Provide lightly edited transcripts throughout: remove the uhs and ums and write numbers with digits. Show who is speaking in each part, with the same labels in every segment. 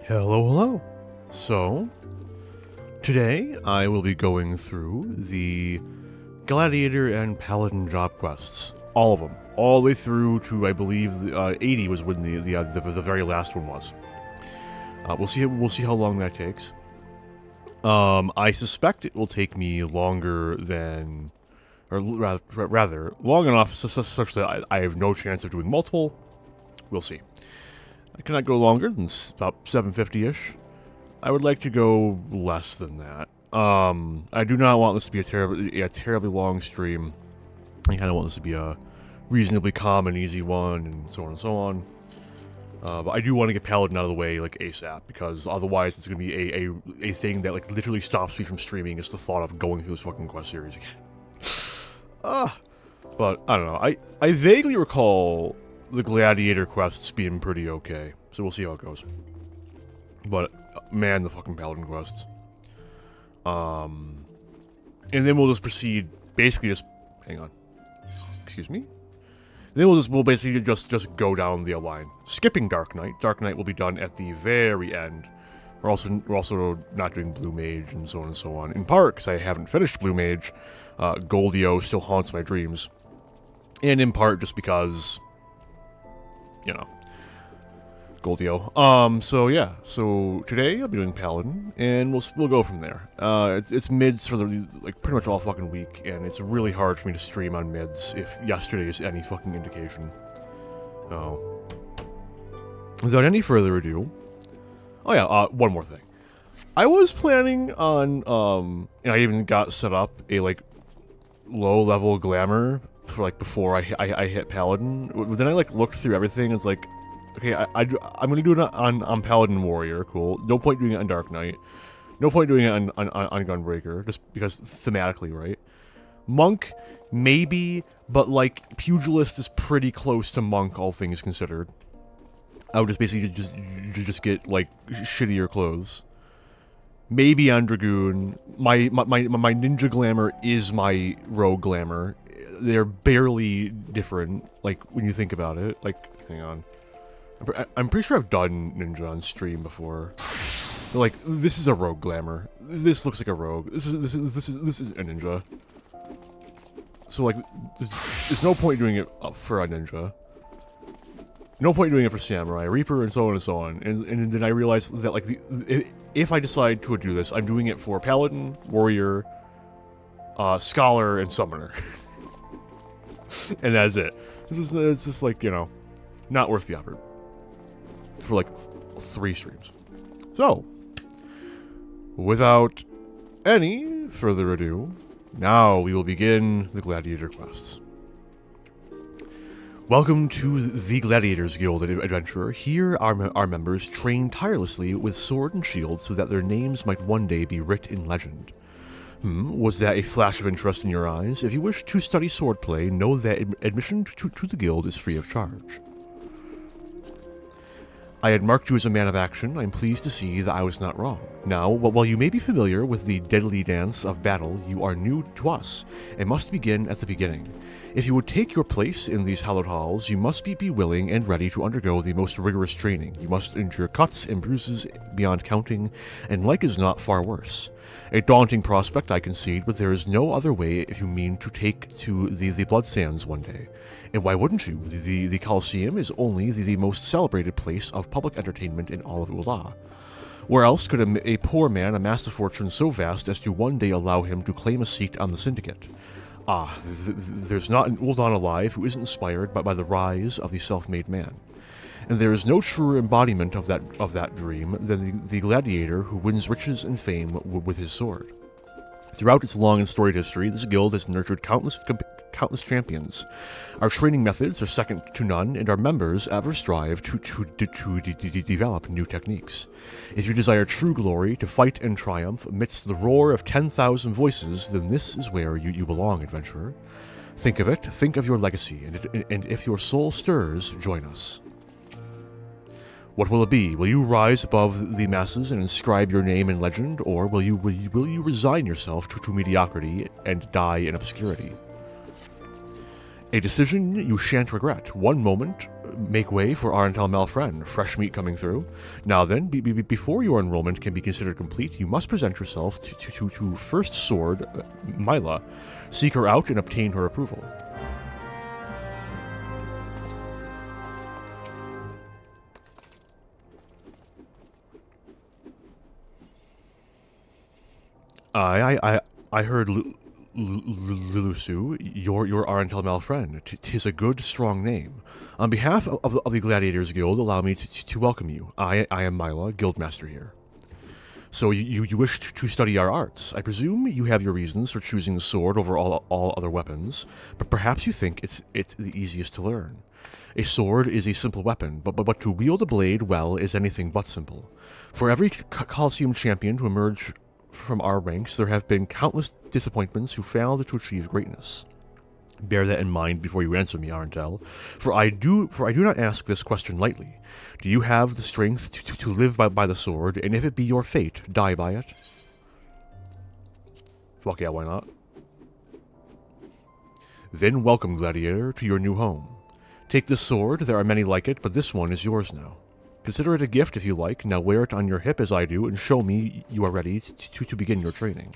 Speaker 1: Hello, hello. So, today I will be going through the Gladiator and Paladin job quests. All of them. All the way through to, I believe, 80 was when the very last one was. We'll see how long that takes. I suspect it will take me longer than... or rather long enough such that I have no chance of doing multiple. We'll see. I cannot go longer than about 750-ish. I would like to go less than that. I do not want this to be a terribly long stream. I kind of want this to be a reasonably calm and easy one, and so on and so on. But I do want to get Paladin out of the way, like, ASAP, because otherwise it's going to be a thing that, like, literally stops me from streaming, is the thought of going through this fucking quest series again. But, I don't know. I vaguely recall the gladiator quests being pretty okay. So we'll see how it goes. But, man, the fucking paladin quests. And then we'll just proceed, basically just... Hang on. Excuse me? Then we'll basically just go down the line. Skipping Dark Knight. Dark Knight will be done at the very end. We're also not doing Blue Mage and so on and so on. In part, because I haven't finished Blue Mage, Goldio still haunts my dreams. And in part, just because, you know, Goldio. So yeah. So today I'll be doing Paladin, and we'll go from there. It's mids for the pretty much all fucking week, and it's really hard for me to stream on mids if yesterday is any fucking indication. So, without any further ado, oh yeah, one more thing. I was planning on and I even got set up a low level glamour for before I hit Paladin. Then I looked through everything. It's like, okay, I'm gonna do it on Paladin Warrior. Cool. No point doing it on Dark Knight. No point doing it on Gunbreaker, just because thematically, right? Monk, maybe, but Pugilist is pretty close to Monk, all things considered. I would just basically just get shittier clothes. Maybe on Dragoon. My ninja glamour is my rogue glamour. They're barely different, when you think about it. Hang on. I'm pretty sure I've done ninja on stream before. But, this is a rogue glamour. This looks like a rogue. This is a ninja. So there's no point doing it for a ninja. No point doing it for Samurai, Reaper, and so on and so on. And then I realized that if I decide to do this, I'm doing it for Paladin, Warrior, Scholar, and Summoner. And that's it. It's just not worth the effort. For 3 streams. So, without any further ado, now we will begin the Gladiator quests. Welcome to the Gladiators Guild Adventurer. Here our members train tirelessly with sword and shield so that their names might one day be writ in legend. Was that a flash of interest in your eyes? If you wish to study swordplay, know that admission to the guild is free of charge. I had marked you as a man of action. I'm pleased to see that I was not wrong. Now, while you may be familiar with the deadly dance of battle, you are new to us, and must begin at the beginning. If you would take your place in these hallowed halls, you must be willing and ready to undergo the most rigorous training. You must endure cuts and bruises beyond counting, and like is not far worse. A daunting prospect, I concede, but there is no other way if you mean to take to the blood sands one day. And why wouldn't you? The Colosseum is only the most celebrated place of public entertainment in all of Ula. Where else could a poor man amass a fortune so vast as to one day allow him to claim a seat on the syndicate? There's not an Uldan alive who isn't inspired by the rise of the self-made man. And there is no truer embodiment of that dream than the gladiator who wins riches and fame with his sword. Throughout its long and storied history, this guild has nurtured countless champions. Our training methods are second to none, and our members ever strive to develop new techniques. If you desire true glory, to fight and triumph amidst the roar of 10,000 voices, then this is where you belong, adventurer. Think of it, think of your legacy, and if your soul stirs, join us. What will it be? Will you rise above the masses and inscribe your name in legend, or will you resign yourself to mediocrity and die in obscurity? A decision you shan't regret. One moment, make way for Arental Malfren, fresh meat coming through. Now then, before your enrollment can be considered complete, you must present yourself to First Sword, Mila. Seek her out and obtain her approval. I heard Lulusu, your Arental Malfren. 'Tis a good, strong name. On behalf of the Gladiators Guild, allow me to welcome you. I am Mila, Guildmaster here. So you wish to study our arts. I presume you have your reasons for choosing the sword over all other weapons, but perhaps you think it's the easiest to learn. A sword is a simple weapon, but to wield a blade well is anything but simple. For every Colosseum champion to emerge from our ranks, there have been countless disappointments who failed to achieve greatness. Bear that in mind before you answer me, Arntel. For I do not ask this question lightly. Do you have the strength to live by the sword, and if it be your fate, die by it? Fuck yeah, why not? Then welcome, gladiator, to your new home. Take this sword, there are many like it, but this one is yours now. Consider it a gift if you like, now wear it on your hip as I do, and show me you are ready to begin your training.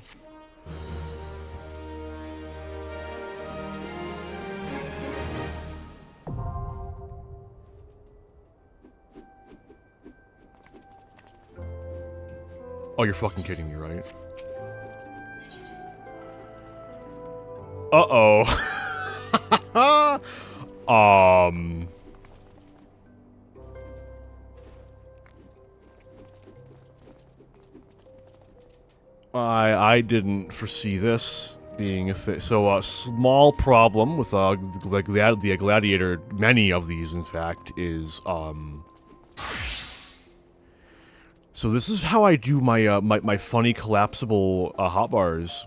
Speaker 1: Oh, you're fucking kidding me, right? Uh-oh. I didn't foresee this being a thing. So a small problem with the gladiator, many of these in fact, is so this is how I do my my funny collapsible hotbars.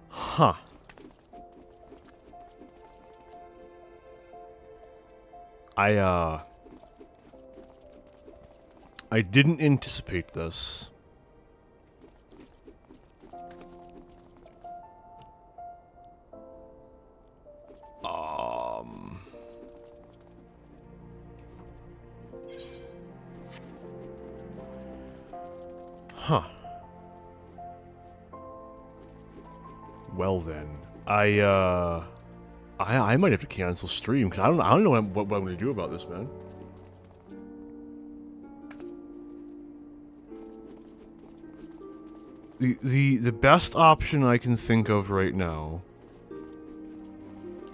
Speaker 1: Huh. I didn't anticipate this. Huh. Well then, I might have to cancel stream because I don't know what I'm gonna do about this, man. The best option I can think of right now,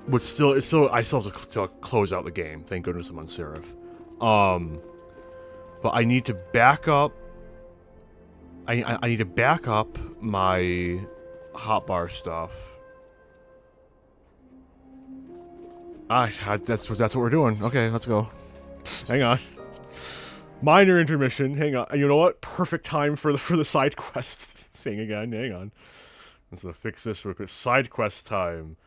Speaker 1: but I still have to close out the game. Thank goodness I'm on Seraph. But I need to back up. I need to back up my hotbar stuff. That's what we're doing. Okay, let's go. Hang on. Minor intermission. Hang on. You know what? Perfect time for the side quest thing again. Hang on. Let's fix this real quick. Side quest time.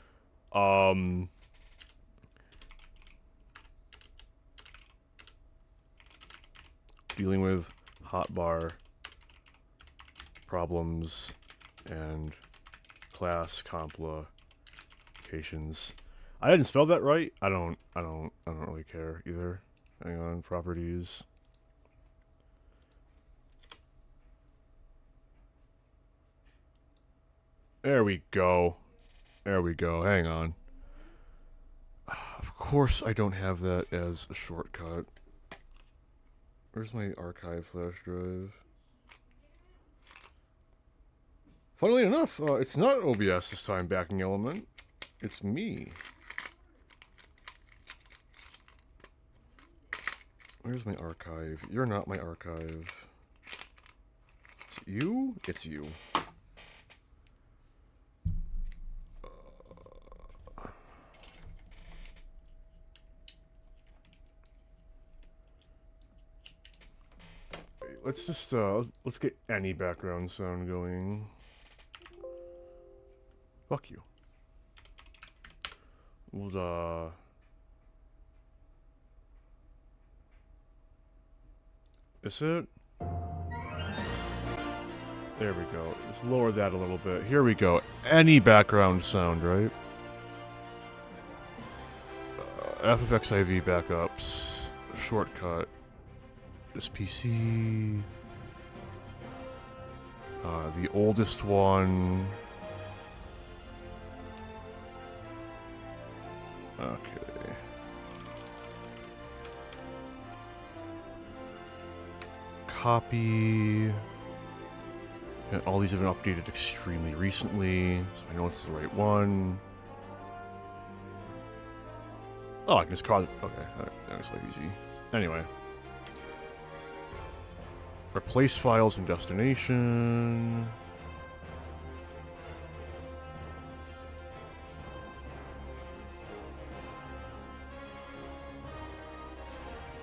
Speaker 1: Dealing with hotbar problems and class complications. I didn't spell that right. I don't really care either. Hang on, properties. There we go. There we go. Hang on. Of course I don't have that as a shortcut. Where's my archive flash drive? Funnily enough, it's not OBS this time, backing element. It's me. Where's my archive? You're not my archive. You? It's you. Let's just, let's get any background sound going. Fuck you. We'll, is it? There we go. Let's lower that a little bit. Here we go. Any background sound, right? FFXIV backups. Shortcut. This PC. The oldest one. Okay. Copy. And all these have been updated extremely recently, so I know it's the right one. Oh, I can just call it. Okay, that was like easy. Anyway. Replace files and destination.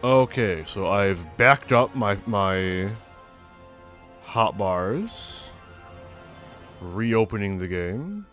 Speaker 1: Okay, so I've backed up my hotbars. Reopening the game.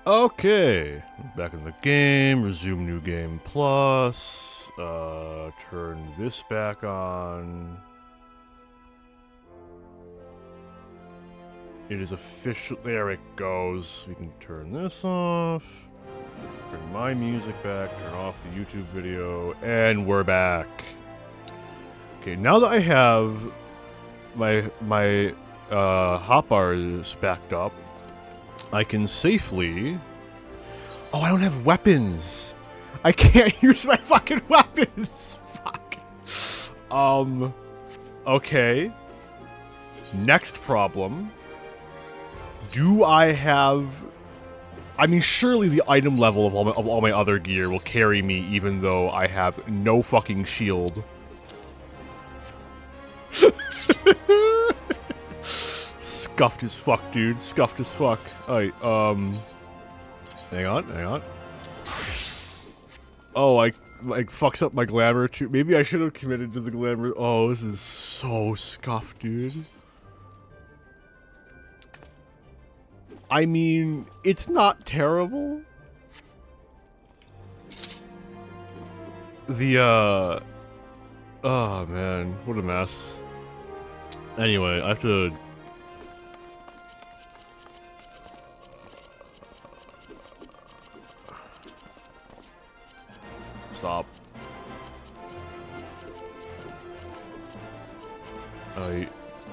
Speaker 1: Okay, back in the game, resume new game plus, turn this back on. It is official, there it goes. We can turn this off, turn my music back, turn off the YouTube video, and we're back. Okay, now that I have my hotbars backed up, I can safely... Oh, I don't have weapons! I can't use my fucking weapons! Fuck. Okay. Next problem. Do I have... I mean, surely the item level of all my other gear will carry me even though I have no fucking shield. Scuffed as fuck, dude. Scuffed as fuck. Alright, hang on. Oh, like fucks up my glamour too. Maybe I should have committed to the glamour. Oh, this is so scuffed, dude. I mean, it's not terrible. The, oh man, what a mess. Anyway, I have to... Stop. I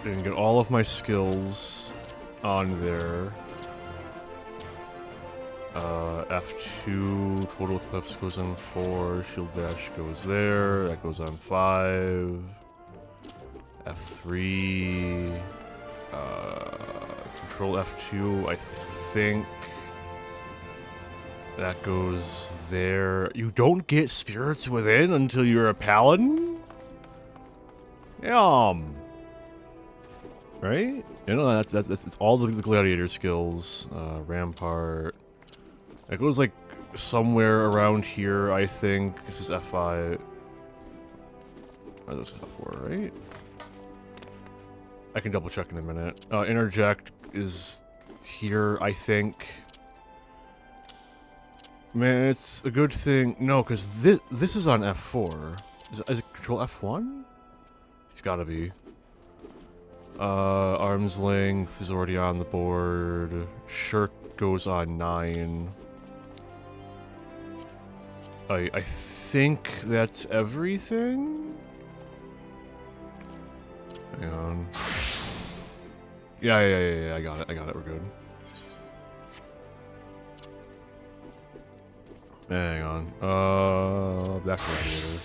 Speaker 1: didn't get all of my skills on there. F2, total clips goes on 4, shield dash goes there, that goes on 5. F3, control F2, I think that goes there. You don't get spirits within until you're a paladin? Right? You know, that's all the gladiator skills. Rampart. It goes like somewhere around here, I think. This is F5. Oh, this is F4, right? I can double check in a minute. Interject is here, I think. Man, it's a good thing. No, because this is on F4. Is it control F1? It's gotta be. Arm's length is already on the board. Shirk goes on 9. I think that's everything? Hang on. Yeah, I got it, we're good. Hang on. Back to radiator.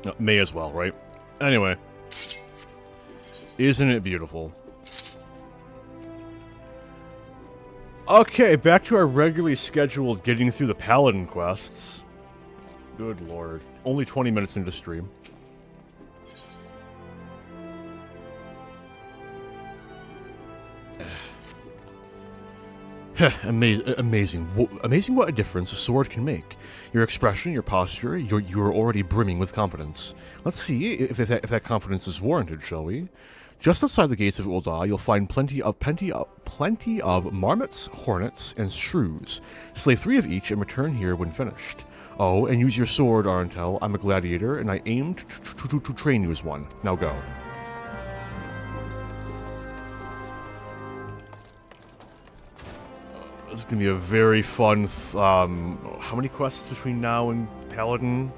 Speaker 1: No, may as well, right? Anyway. Isn't it beautiful? Okay, back to our regularly scheduled getting through the Paladin quests. Good lord. Only 20 minutes into stream. Amazing. Amazing what a difference a sword can make. Your expression, your posture, you're already brimming with confidence. Let's see if that confidence is warranted, shall we? Just outside the gates of Ul'dah, you'll find plenty of marmots, hornets, and shrews. Slay 3 of each and return here when finished. Oh, and use your sword, Arentel. I'm a gladiator, and I aim to train you as one. Now go. This is gonna be a very fun. How many quests between now and Paladin?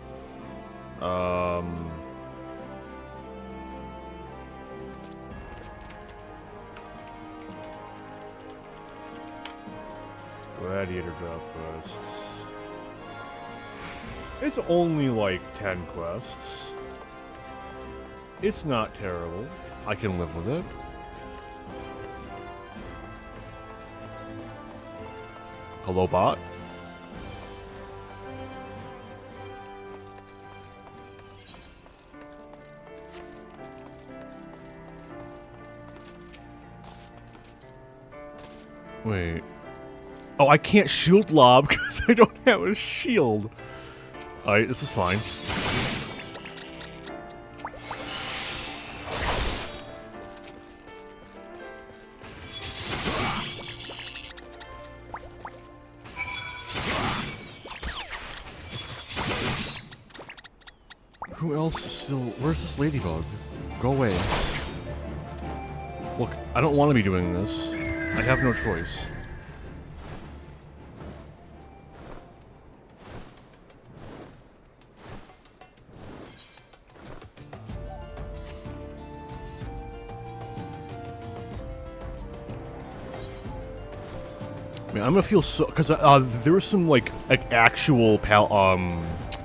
Speaker 1: Gladiator job quests. It's only like 10 quests. It's not terrible. I can live with it. Hello, bot. Wait. Oh, I can't shield lob because I don't have a shield. Alright, this is fine. Who else is still... Where's this ladybug? Go away. Look, I don't want to be doing this. I have no choice. I mean, I'm gonna feel so... Because there were some, like actual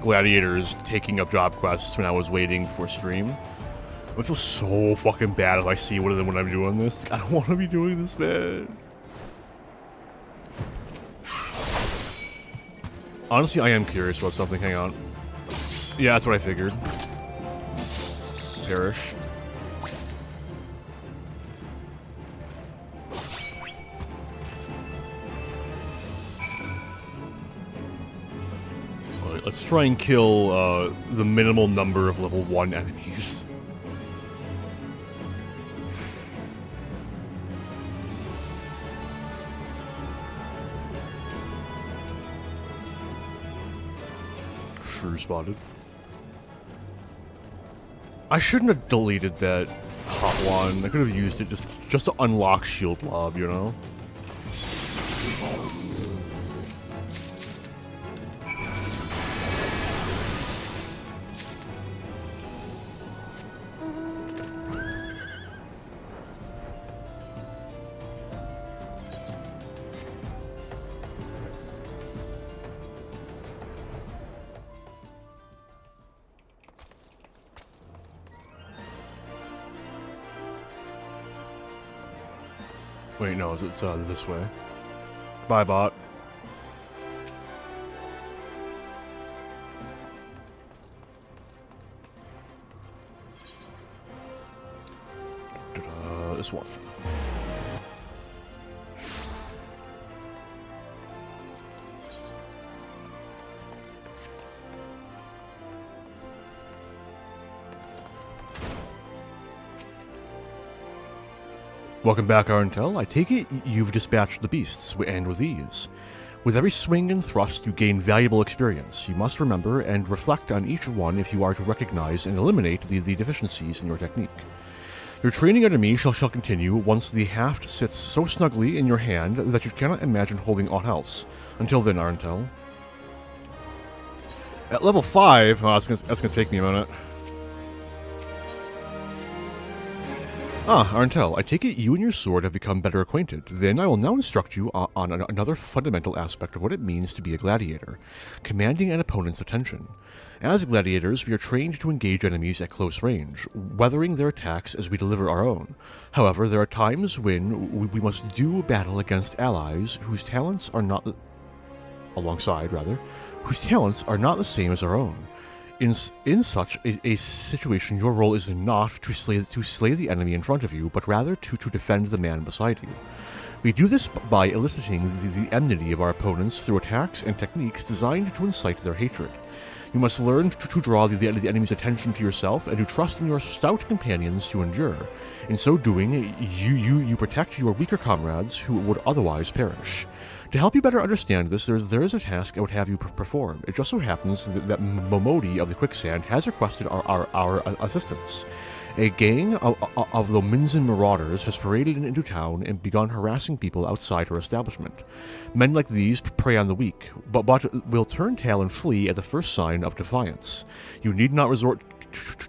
Speaker 1: gladiators taking up job quests when I was waiting for stream. I feel so fucking bad if I see one of them when I'm doing this. I don't want to be doing this, man. Honestly, I am curious about something. Hang on. Yeah, that's what I figured. Perish. Alright, let's try and kill the minimal number of level 1 enemies. Spotted. I shouldn't have deleted that hot one. I could have used it just to unlock shield lob, you know? Wait, no, it's this way. Bye, bot. This one. Welcome back, Arentel. I take it you've dispatched the beasts, and with ease. With every swing and thrust, you gain valuable experience. You must remember and reflect on each one if you are to recognize and eliminate the deficiencies in your technique. Your training under me shall continue once the haft sits so snugly in your hand that you cannot imagine holding aught else. Until then, Arentel. At level 5, oh, that's gonna take me a minute. Ah, Arentel, I take it you and your sword have become better acquainted. Then I will now instruct you on another fundamental aspect of what it means to be a gladiator, commanding an opponent's attention. As gladiators, we are trained to engage enemies at close range, weathering their attacks as we deliver our own. However, there are times when we must do battle against allies whose talents are not whose talents are not the same as our own. In such a situation, your role is not to slay the enemy in front of you, but rather to defend the man beside you. We do this by eliciting the enmity of our opponents through attacks and techniques designed to incite their hatred. You must learn to draw the enemy's attention to yourself and to trust in your stout companions to endure. In so doing, you protect your weaker comrades who would otherwise perish. To help you better understand this, there is a task I would have you perform. It just so happens that Momodi of the Quicksand has requested our assistance. A gang of Lominsan marauders has paraded into town and begun harassing people outside her establishment. Men like these prey on the weak, but will turn tail and flee at the first sign of defiance. You need not resort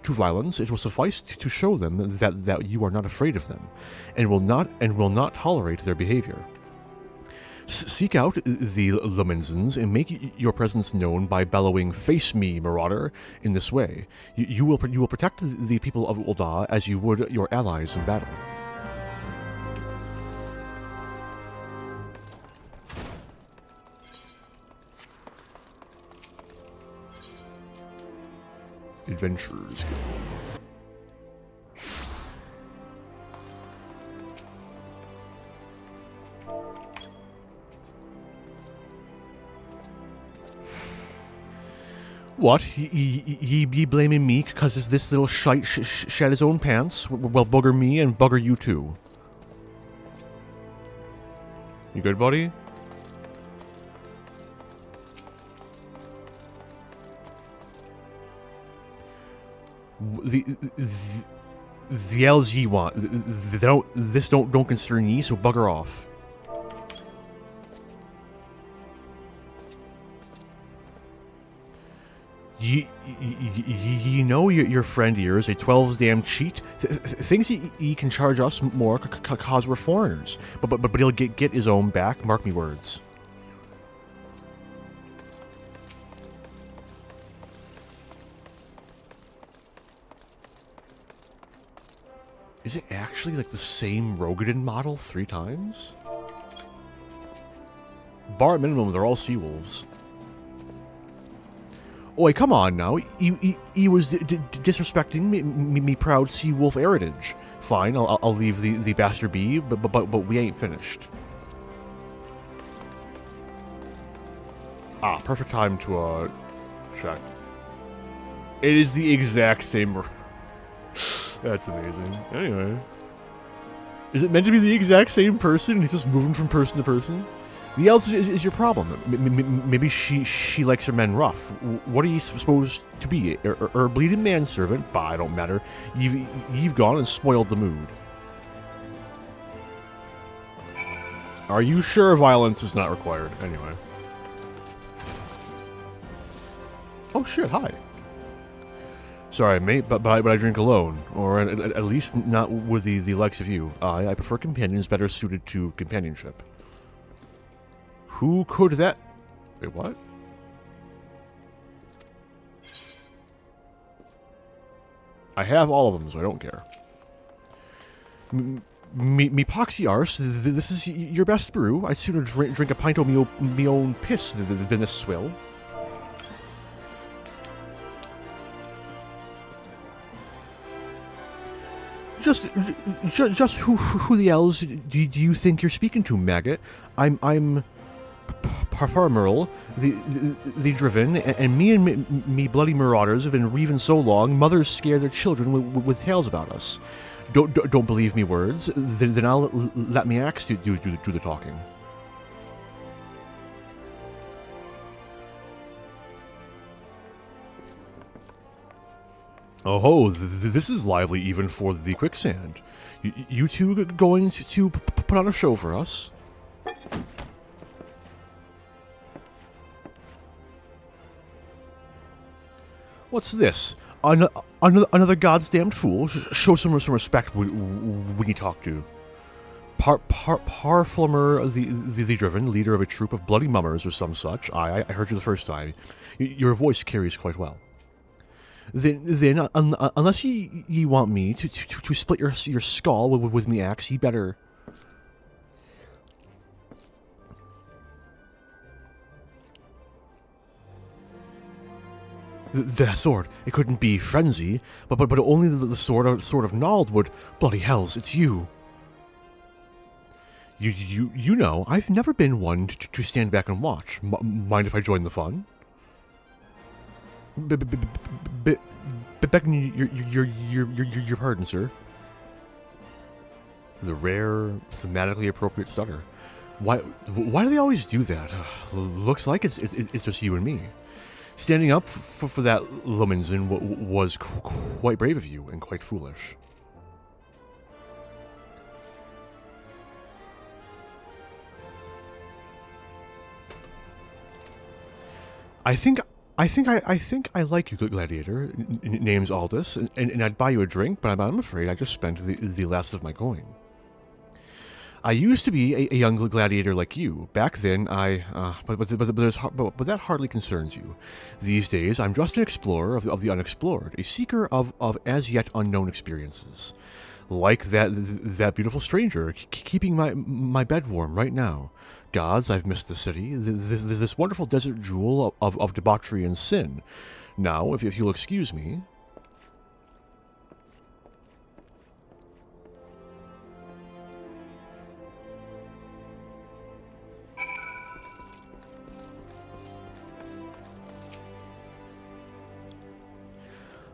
Speaker 1: to violence. It will suffice to show them that you are not afraid of them, and will not tolerate their behavior. Seek out the Lominsans and make your presence known by bellowing, "Face me, marauder!" In this way, you will protect the people of Ul'dah as you would your allies in battle. Adventurers Guild. What? Ye be blaming me because this little shite shed his own pants? Well, bugger me and bugger you too. You good, buddy? The elves ye want. This don't concern ye, so bugger off. You know your friend here is a 12's damn cheat. Thinks he can charge us more cause we're foreigners. But he'll get his own back, mark me words. Is it actually like the same Rogadin model 3 times? Bar at minimum, they're all sea wolves. Oi, come on now. He was disrespecting me proud sea wolf heritage. Fine, I'll leave the bastard be, but we ain't finished. Ah, perfect time to check. It is the exact same. That's amazing. Anyway, is it meant to be the exact same person? He's just moving from person to person. The else is your problem. Maybe she likes her men rough. What are you supposed to be? A bleeding manservant? Bah, it don't matter. You've gone and spoiled the mood. Are you sure violence is not required? Anyway. Oh shit! Hi. Sorry, mate, but I drink alone, or at least not with the likes of you. I prefer companions better suited to companionship. Who could that... Wait, what? I have all of them, so I don't care. Me poxy arse, this is your best brew. I'd sooner drink a pint of me own piss than this swill. Just who the elves do you think you're speaking to, maggot? I'm Parfarmerl, the driven, and me bloody marauders have been reaving so long, mothers scare their children with tales about us. Don't believe me words, then I'll let me axe do the talking. Oh ho, this is lively even for the quicksand. You two going to put on a show for us? What's this? Another god's damned fool? Show some respect when you talk to. Parflamer, the driven, leader of a troop of bloody mummers or some such. I heard you the first time. Your voice carries quite well. Then unless ye want me to split your skull with me axe, ye better... The sword, it couldn't be frenzy, but only the sword of Nald would... Bloody hells, it's you. You know, I've never been one to stand back and watch. Mind if I join the fun? Begging your pardon, sir. The rare, thematically appropriate stutter. Why do they always do that? Looks like it's just you and me. Standing up for that Lumenzen was quite brave of you and quite foolish. I think I like you, Gladiator. Name's Aldous, and I'd buy you a drink, but I'm afraid I just spent the last of my coin. I used to be a young gladiator like you. Back then, but that hardly concerns you. These days, I'm just an explorer of the unexplored, a seeker of as yet unknown experiences. Like that beautiful stranger, keeping my bed warm right now. Gods, I've missed the city. This wonderful desert jewel of debauchery and sin. Now, if you'll excuse me.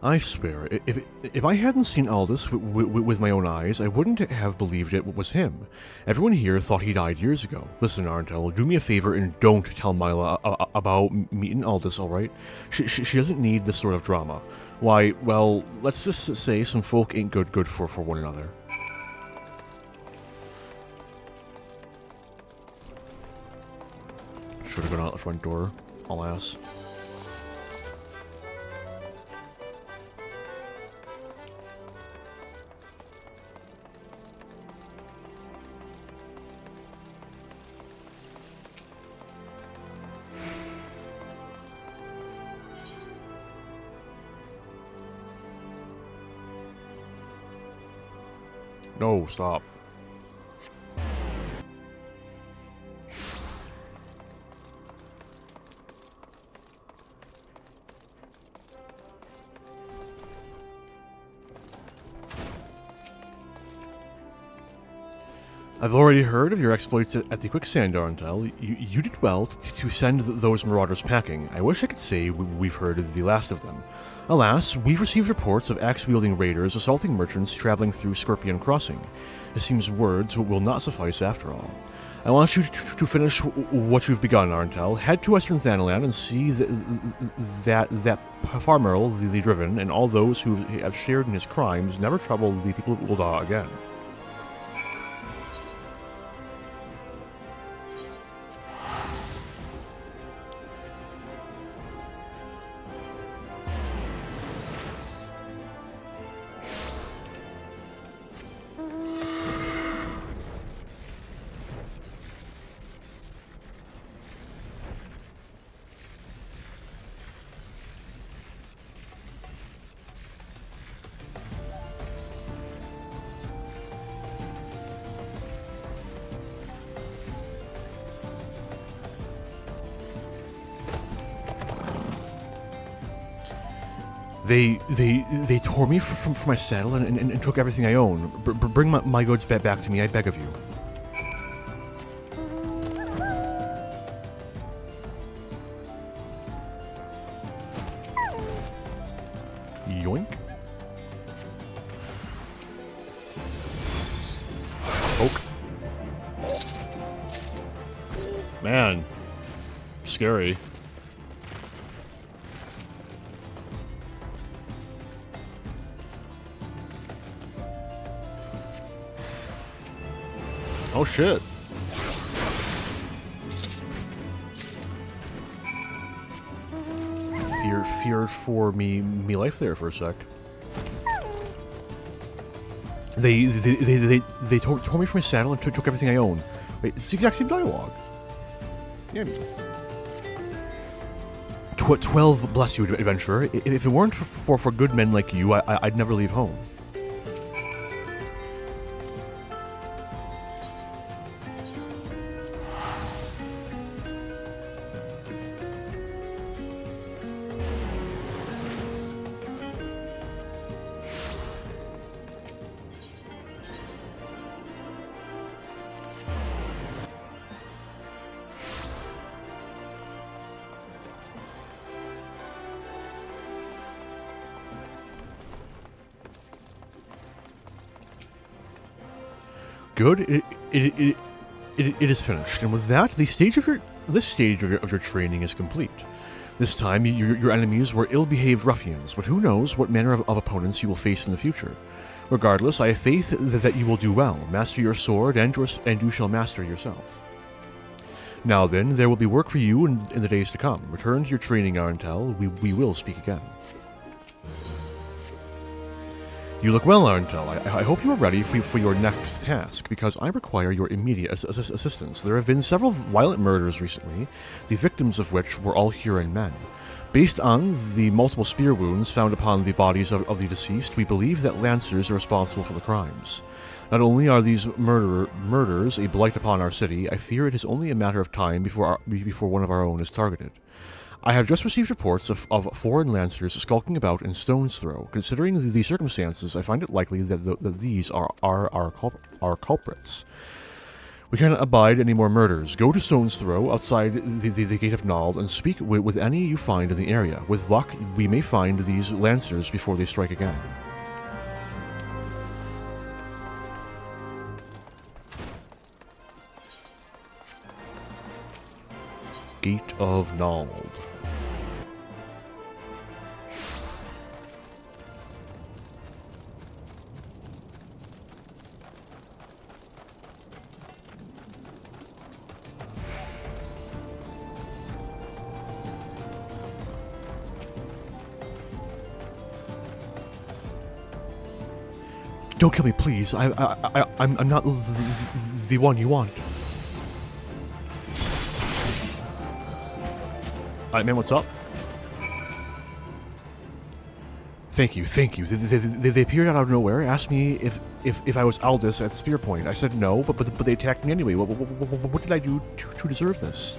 Speaker 1: I swear, if I hadn't seen Aldous with my own eyes, I wouldn't have believed it was him. Everyone here thought he died years ago. Listen, Arntel, do me a favor and don't tell Mila about meeting Aldous, alright? She doesn't need this sort of drama. Why, well, let's just say some folk ain't good for one another. Should have gone out the front door, alas. No, stop. I've already heard of your exploits at the Quicksand, Arntel. You did well to send those marauders packing. I wish I could say we've heard of the last of them. Alas, we've received reports of axe-wielding raiders assaulting merchants traveling through Scorpion Crossing. It seems words will not suffice after all. I want you to finish what you've begun, Arntel. Head to Western Thanalan and see that Farmerl, the Driven, and all those who have shared in his crimes never trouble the people of Ul'dah again. They tore me from my saddle and took everything I own. Bring my goods back to me, I beg of you. Yoink. Poke. Man. Scary. Oh shit. Feared for me life there for a sec. They tore me from my saddle and took everything I own. Wait, it's the exact same dialogue. Yeah. 12 bless you, adventurer. If it weren't for good men like you, I'd never leave home. Good. It is finished, and with that, this stage of your training is complete. This time, your enemies were ill-behaved ruffians, but who knows what manner of opponents you will face in the future. Regardless, I have faith that you will do well. Master your sword, and you shall master yourself. Now then, there will be work for you in the days to come. Return to your training, Arentel. We will speak again. You look well, Arentel. I hope you are ready for your next task, because I require your immediate assistance. There have been several violent murders recently, the victims of which were all Huron men. Based on the multiple spear wounds found upon the bodies of the deceased, we believe that Lancers are responsible for the crimes. Not only are these murders a blight upon our city, I fear it is only a matter of time before one of our own is targeted. I have just received reports of foreign Lancers skulking about in Stone's Throw. Considering the circumstances, I find it likely that these are our culprits. We cannot abide any more murders. Go to Stone's Throw, outside the Gate of Nald, and speak with any you find in the area. With luck, we may find these Lancers before they strike again. Gate of Nald. Don't kill me, please. I'm not the one you want. Alright, man, what's up? Thank you. They appeared out of nowhere, asked me if I was Aldous at Spear Point. I said no, but they attacked me anyway. What did I do to deserve this?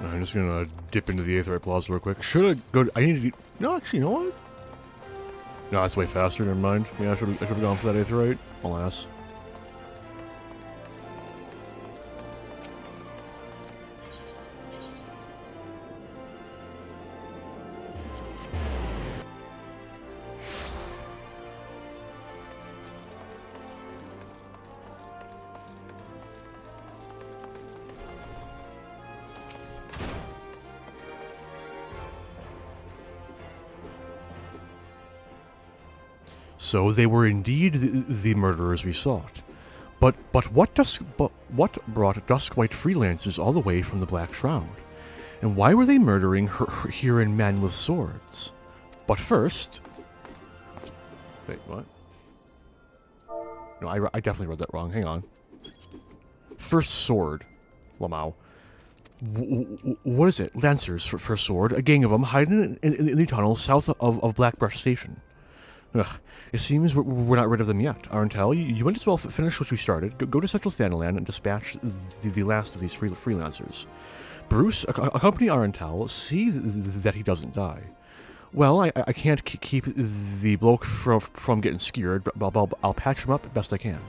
Speaker 1: I'm just gonna dip into the Aetheryte Plaza real quick. Should I go? I need to. No, actually, you know what? No, that's way faster. Never mind. Yeah, I should have gone for that Aetheryte. Alas. So they were indeed the murderers we sought. But what brought Duskwhite freelancers all the way from the Black Shroud? And why were they murdering Huron men with swords? But first... Wait, what? No, I definitely read that wrong. Hang on. First sword. Lamau. What is it? Lancers for first sword. A gang of them hiding in the tunnel south of Blackbrush Station. Ugh, it seems we're not rid of them yet. Arentel, you might as well finish what you started. Go to Central Thanalan and dispatch the last of these freelancers. Bruce, accompany Arentel, see that he doesn't die. Well, I can't keep the bloke from getting scared, but I'll patch him up best I can.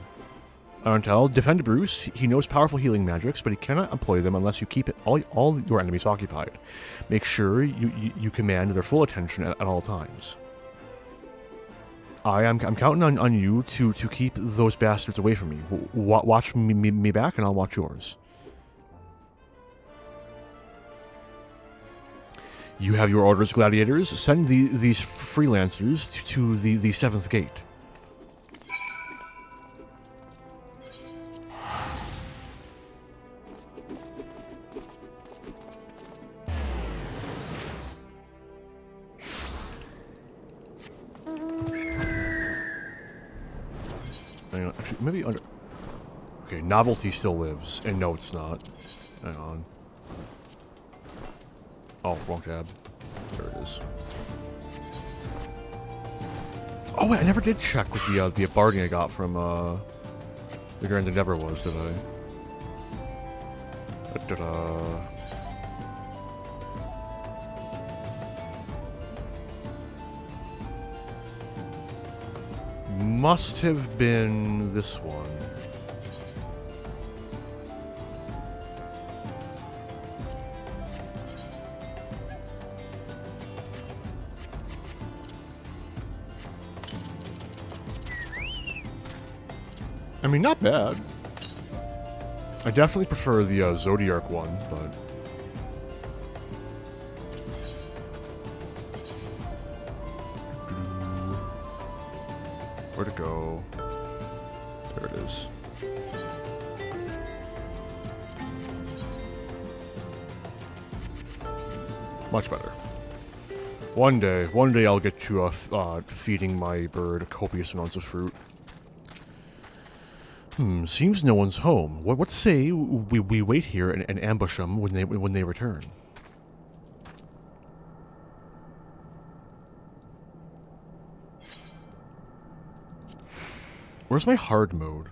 Speaker 1: Arentel, defend Bruce. He knows powerful healing magics, but he cannot employ them unless you keep all your enemies occupied. Make sure you command their full attention at all times. I'm counting on you to keep those bastards away from me. Watch me back, and I'll watch yours. You have your orders, gladiators. Send these freelancers to the 7th gate. Actually, maybe under... Okay, novelty still lives. And no, it's not. Hang on. Oh, wrong tab. There it is. Oh, wait, I never did check with the barding I got from, the Grand Endeavor was, did I? Da-da-da. Must have been this one. I mean, not bad. I definitely prefer the Zodiark one, but... Where'd it go? There it is. Much better. One day I'll get to feeding my bird copious amounts of fruit. Seems no one's home. What say we wait here and ambush them when they return? Where's my hard mode?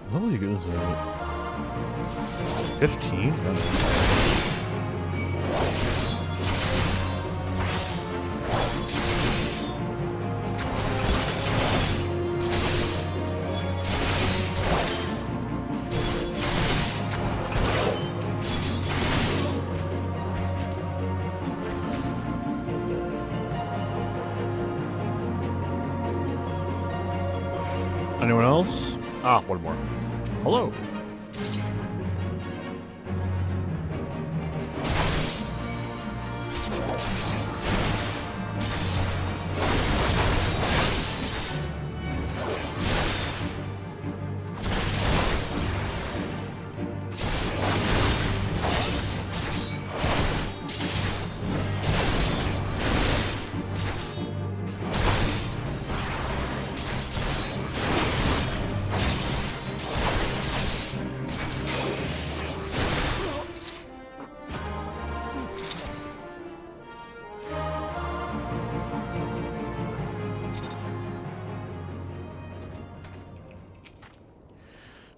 Speaker 1: What are you gonna say? 15? Anyone else? Ah, one more. Hello.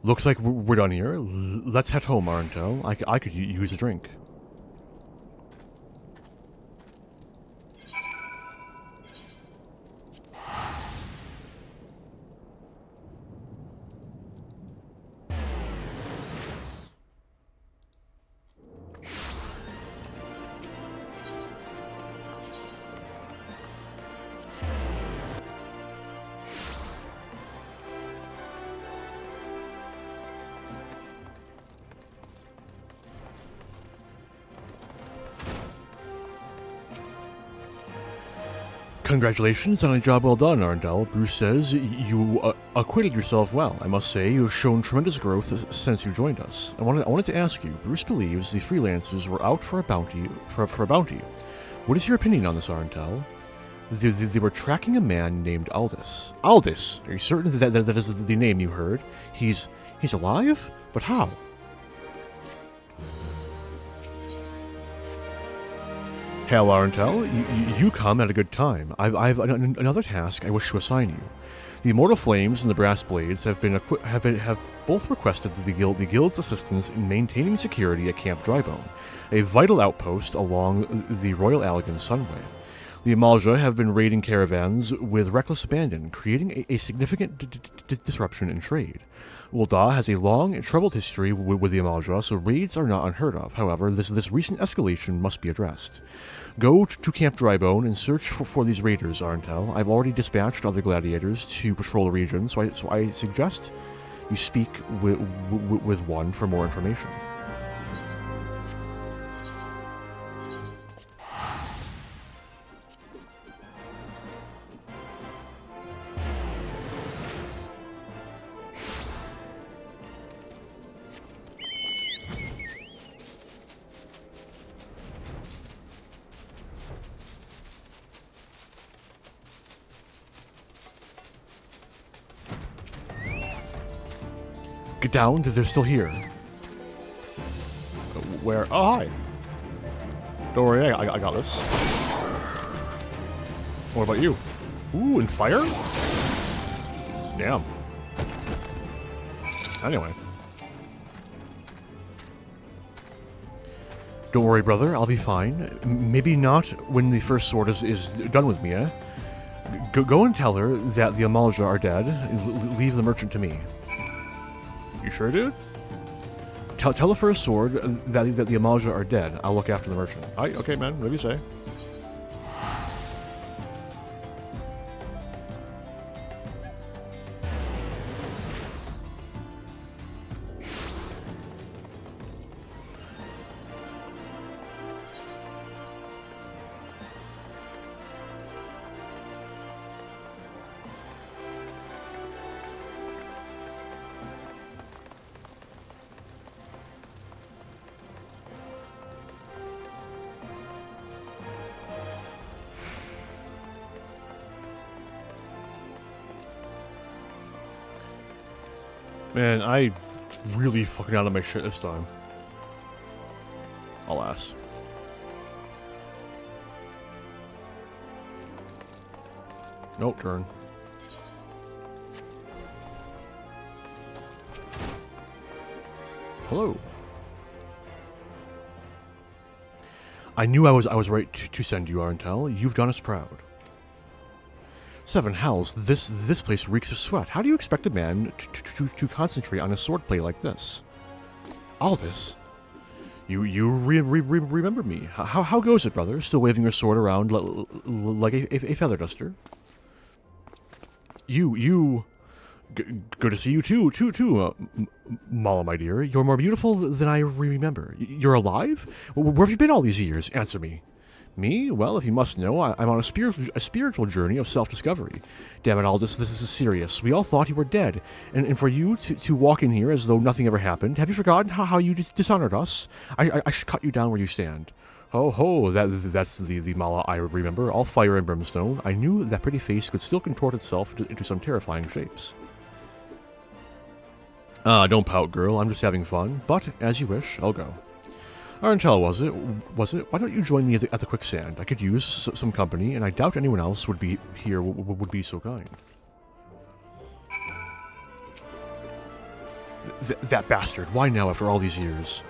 Speaker 1: Looks like we're done here. Let's head home, Arntel. I could use a drink. Congratulations on a job well done, Arndel. Bruce says you acquitted yourself well. I must say, you have shown tremendous growth since you joined us. I wanted to ask you, Bruce believes the freelancers were out for a bounty. What is your opinion on this, Arndel? They were tracking a man named Aldous. Aldous! Are you certain that is the name you heard? He's alive? But how? Hail, Arntel, you come at a good time. I've another task I wish to assign you. The Immortal Flames and the Brass Blades have both requested the Guild's assistance in maintaining security at Camp Drybone, a vital outpost along the Royal Allegan Sunway. The Amalja have been raiding caravans with reckless abandon, creating a significant disruption in trade. Ul'dah has a long and troubled history with the Amalja, so raids are not unheard of. However, this recent escalation must be addressed. Go to Camp Drybone and search for these raiders, Arntel. I've already dispatched other gladiators to patrol the region, so I suggest you speak with one for more information. Get down, they're still here. Where? Oh, hi. Don't worry, I got this. What about you? Ooh, and fire? Damn. Anyway. Don't worry, brother, I'll be fine. Maybe not when the first sword is done with me, eh? Go and tell her that the Amalja are dead. Leave the merchant to me. You sure, dude? Tell the first sword that the Amalja are dead. I'll look after the merchant. Alright, okay, man. Whatever you say. Man, I really fucking out of my shit this time. Alas. Nope, turn. Hello. I knew I was right to send you, Arntel. You've done us proud. Seven hells, this place reeks of sweat. How do you expect a man to concentrate on a swordplay like this? All this? You remember me. How goes it, brother? Still waving your sword around like a feather duster? Good to see you too, Mala, my dear. You're more beautiful than I remember. You're alive? Where have you been all these years? Answer me. Me? Well, if you must know, I'm on a spiritual journey of self-discovery. Damn it, Aldous, this is serious. We all thought you were dead, and for you to walk in here as though nothing ever happened, have you forgotten how you dishonored us? I should cut you down where you stand. Ho, that's the Mala I remember, all fire and brimstone. I knew that pretty face could still contort itself into some terrifying shapes. Don't pout, girl, I'm just having fun, but, as you wish, I'll go. Arntel, was it? Why don't you join me at the quicksand? I could use some company, and I doubt anyone else would be here would be so kind. That bastard! Why now, after all these years?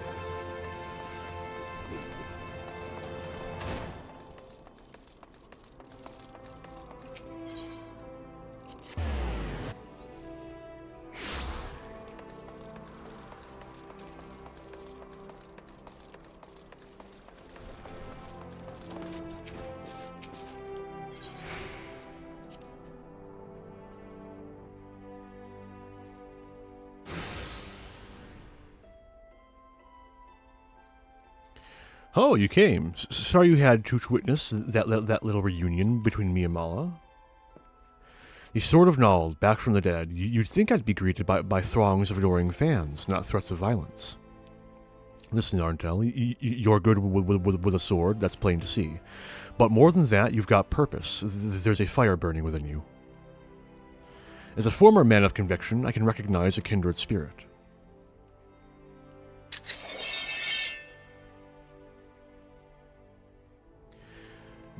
Speaker 1: Oh, you came. Sorry you had to witness that little reunion between me and Mala. The Sword of Nald, back from the dead. You'd think I'd be greeted by throngs of adoring fans, not threats of violence. Listen, Arntel, you're good with a sword, that's plain to see. But more than that, you've got purpose. There's a fire burning within you. As a former man of conviction, I can recognize a kindred spirit.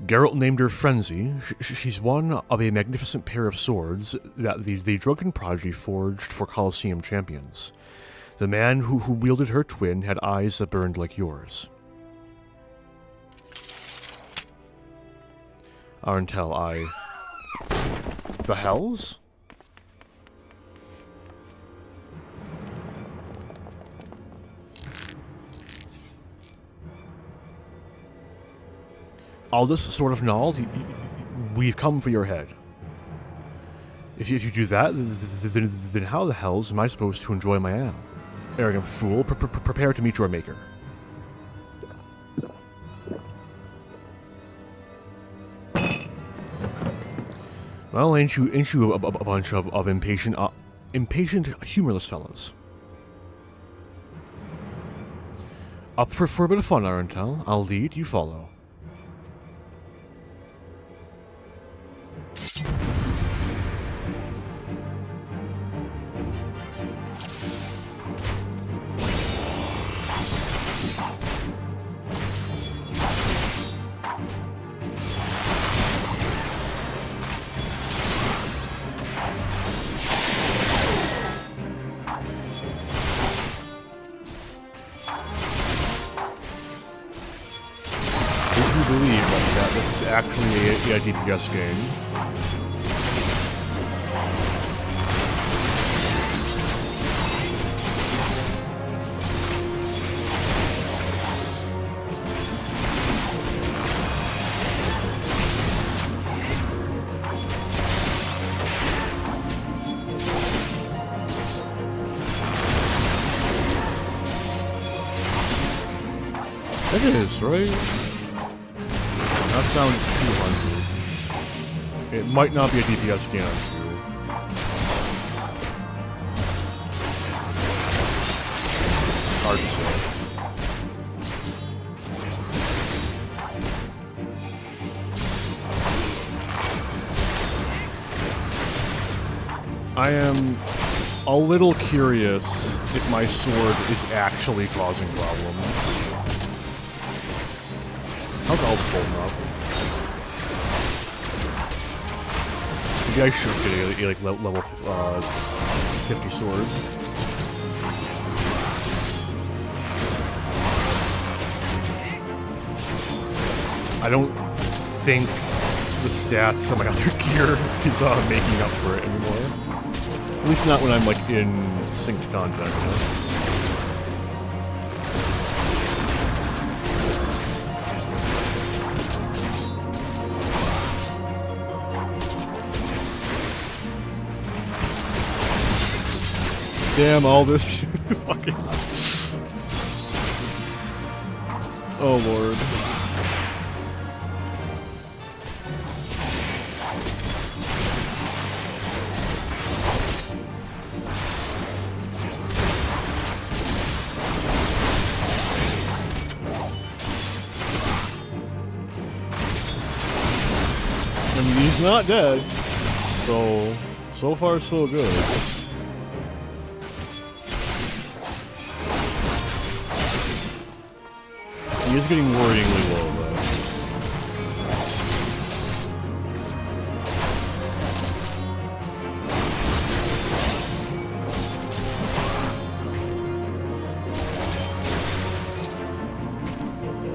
Speaker 1: Geralt named her Frenzy. She's one of a magnificent pair of swords that the drunken prodigy forged for Colosseum champions. The man who wielded her twin had eyes that burned like yours. Arntel, The hells? Aldous, Sword of Nald, we've come for your head. If you do that, then how the hells am I supposed to enjoy my ale? Arrogant fool, prepare to meet your maker. Well, ain't you a bunch of impatient, humorless fellas? Up for a bit of fun, Arntel. I'll lead, you follow. do believe that this is actually a DPS game. It is, right? That sounds 200. It might not be a DPS scan. Hard to say. I am a little curious if my sword is actually causing problems. How's Elvis holding up? Maybe I should get a like level 50 sword. I don't think the stats on my other gear is making up for it anymore. At least not when I'm like in synced contact, you know? Damn, all this fucking... Oh, Lord. I mean, he's not dead. So far so good. He is getting worryingly low,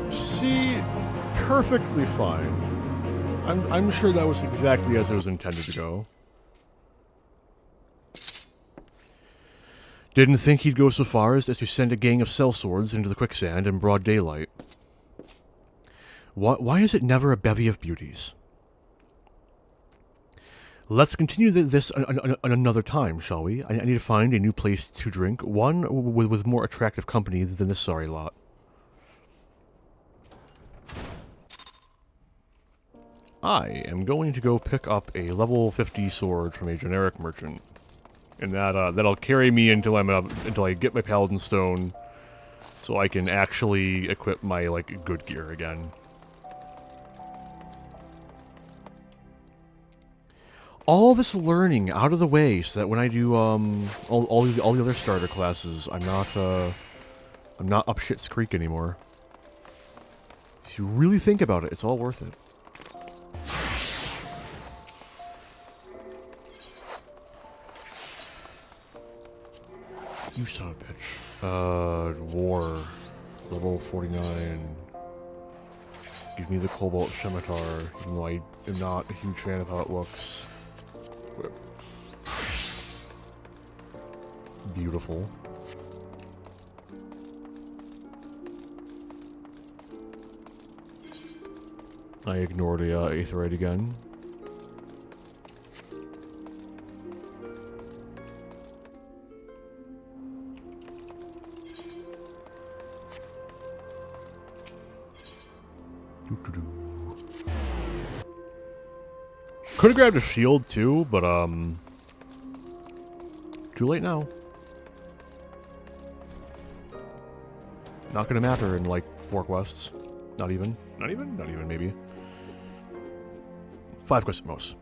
Speaker 1: though. See, perfectly fine. I'm sure that was exactly as it was intended to go. Didn't think he'd go so far as to send a gang of sellswords into the quicksand in broad daylight. Why is it never a bevy of beauties? Let's continue this another time, shall we? I need to find a new place to drink, one with more attractive company than this sorry lot. I am going to go pick up a level 50 sword from a generic merchant. And that'll carry me until I get my Paladin Stone, so I can actually equip my like good gear again. All this learning out of the way, so that when I do all the other starter classes, I'm not up shit's creek anymore. If you really think about it, it's all worth it. You son of a bitch. War. Level 49. Give me the Cobalt Scimitar, even though I am not a huge fan of how it looks. Beautiful. I ignored a Aetherite again. Could have grabbed a shield too, but too late now. Not gonna matter in like 4 quests. Not even, maybe. 5 quests at most.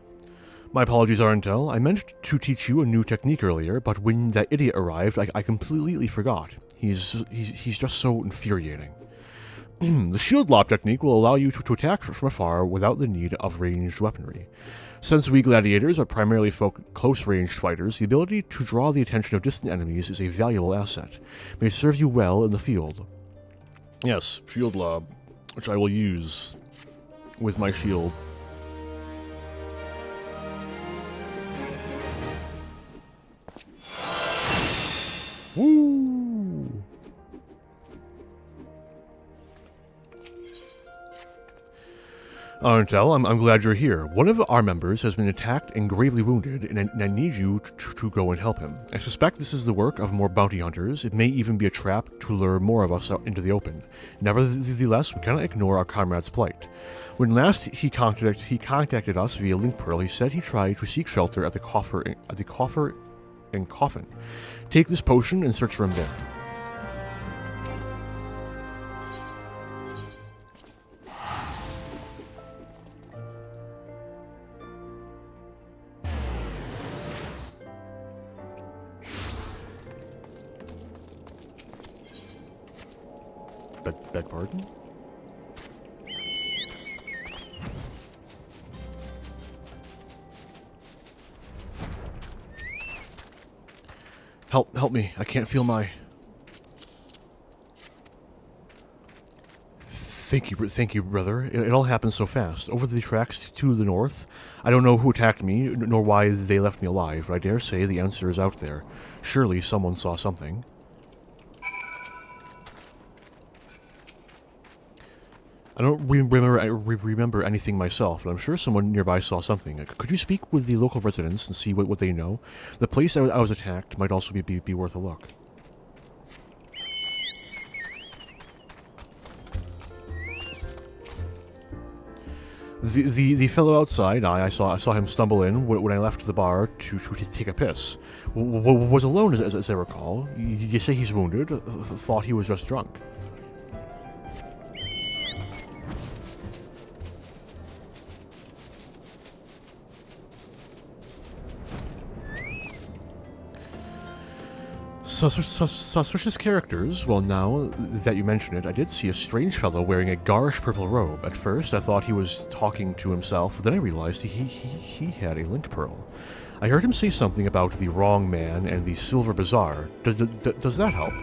Speaker 1: My apologies, Arntel. I meant to teach you a new technique earlier, but when that idiot arrived, I completely forgot. He's just so infuriating. The shield lob technique will allow you to attack from afar without the need of ranged weaponry. Since we gladiators are primarily close-ranged fighters, the ability to draw the attention of distant enemies is a valuable asset. May serve you well in the field. Yes, shield lob. which I will use with my shield. Woo! Arntel, I'm glad you're here. One of our members has been attacked and gravely wounded, and I need you to go and help him. I suspect this is the work of more bounty hunters. It may even be a trap to lure more of us out into the open. Nevertheless, we cannot ignore our comrade's plight. When last he contacted us via Link Pearl, he said he tried to seek shelter at the coffer and coffin. Take this potion and search for him there. Beg pardon? Help me. I can't feel my... Thank you, brother. It all happened so fast. Over the tracks to the north. I don't know who attacked me, nor why they left me alive, but I dare say the answer is out there. Surely someone saw something. I don't remember anything myself, but I'm sure someone nearby saw something. Could you speak with the local residents and see what they know? The place I was attacked might also be worth a look. The fellow outside, I saw him stumble in when I left the bar to take a piss. Was alone, as I recall. You say he's wounded? Thought he was just drunk. Suspicious characters? Well, now that you mention it, I did see a strange fellow wearing a garish purple robe. At first, I thought he was talking to himself, then I realized he had a link pearl. I heard him say something about the wrong man and the silver bazaar. Does that help?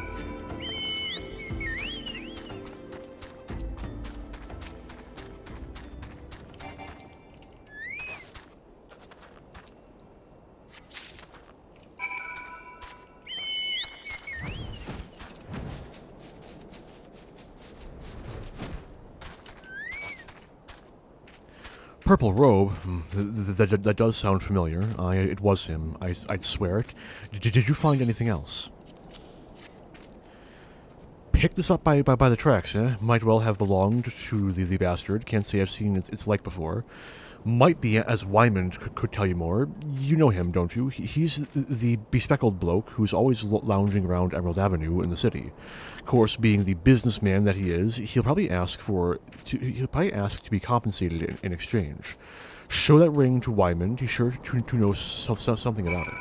Speaker 1: Purple robe? That does sound familiar. It was him. I'd swear it. Did you find anything else? Picked this up by the tracks, eh? Might well have belonged to the bastard. Can't say I've seen its like before. Might be, as Wyman could tell you more. You know him, don't you? He's the bespectacled bloke who's always lounging around Emerald Avenue in the city. Of course, being the businessman that he is, he'll probably ask to be compensated in exchange. Show that ring to Wyman. He's sure to know something about it.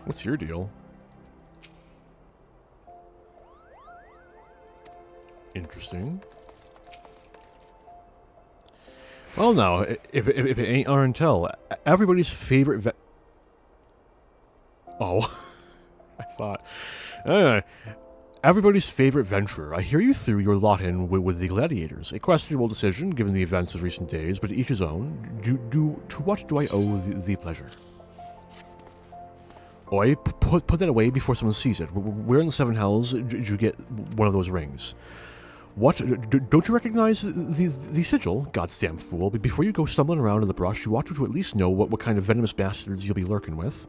Speaker 1: What's your deal? Interesting. Well, now, if it ain't Arntel, everybody's favorite Oh. I thought. Everybody's favorite venturer. I hear you threw your lot in with the gladiators. A questionable decision, given the events of recent days, but each his own. To what do I owe the pleasure? Oi, put that away before someone sees it. Where in the Seven Hells did you get one of those rings? What? Don't you recognize the sigil? Goddamn fool. But before you go stumbling around in the brush, you ought to at least know what kind of venomous bastards you'll be lurking with.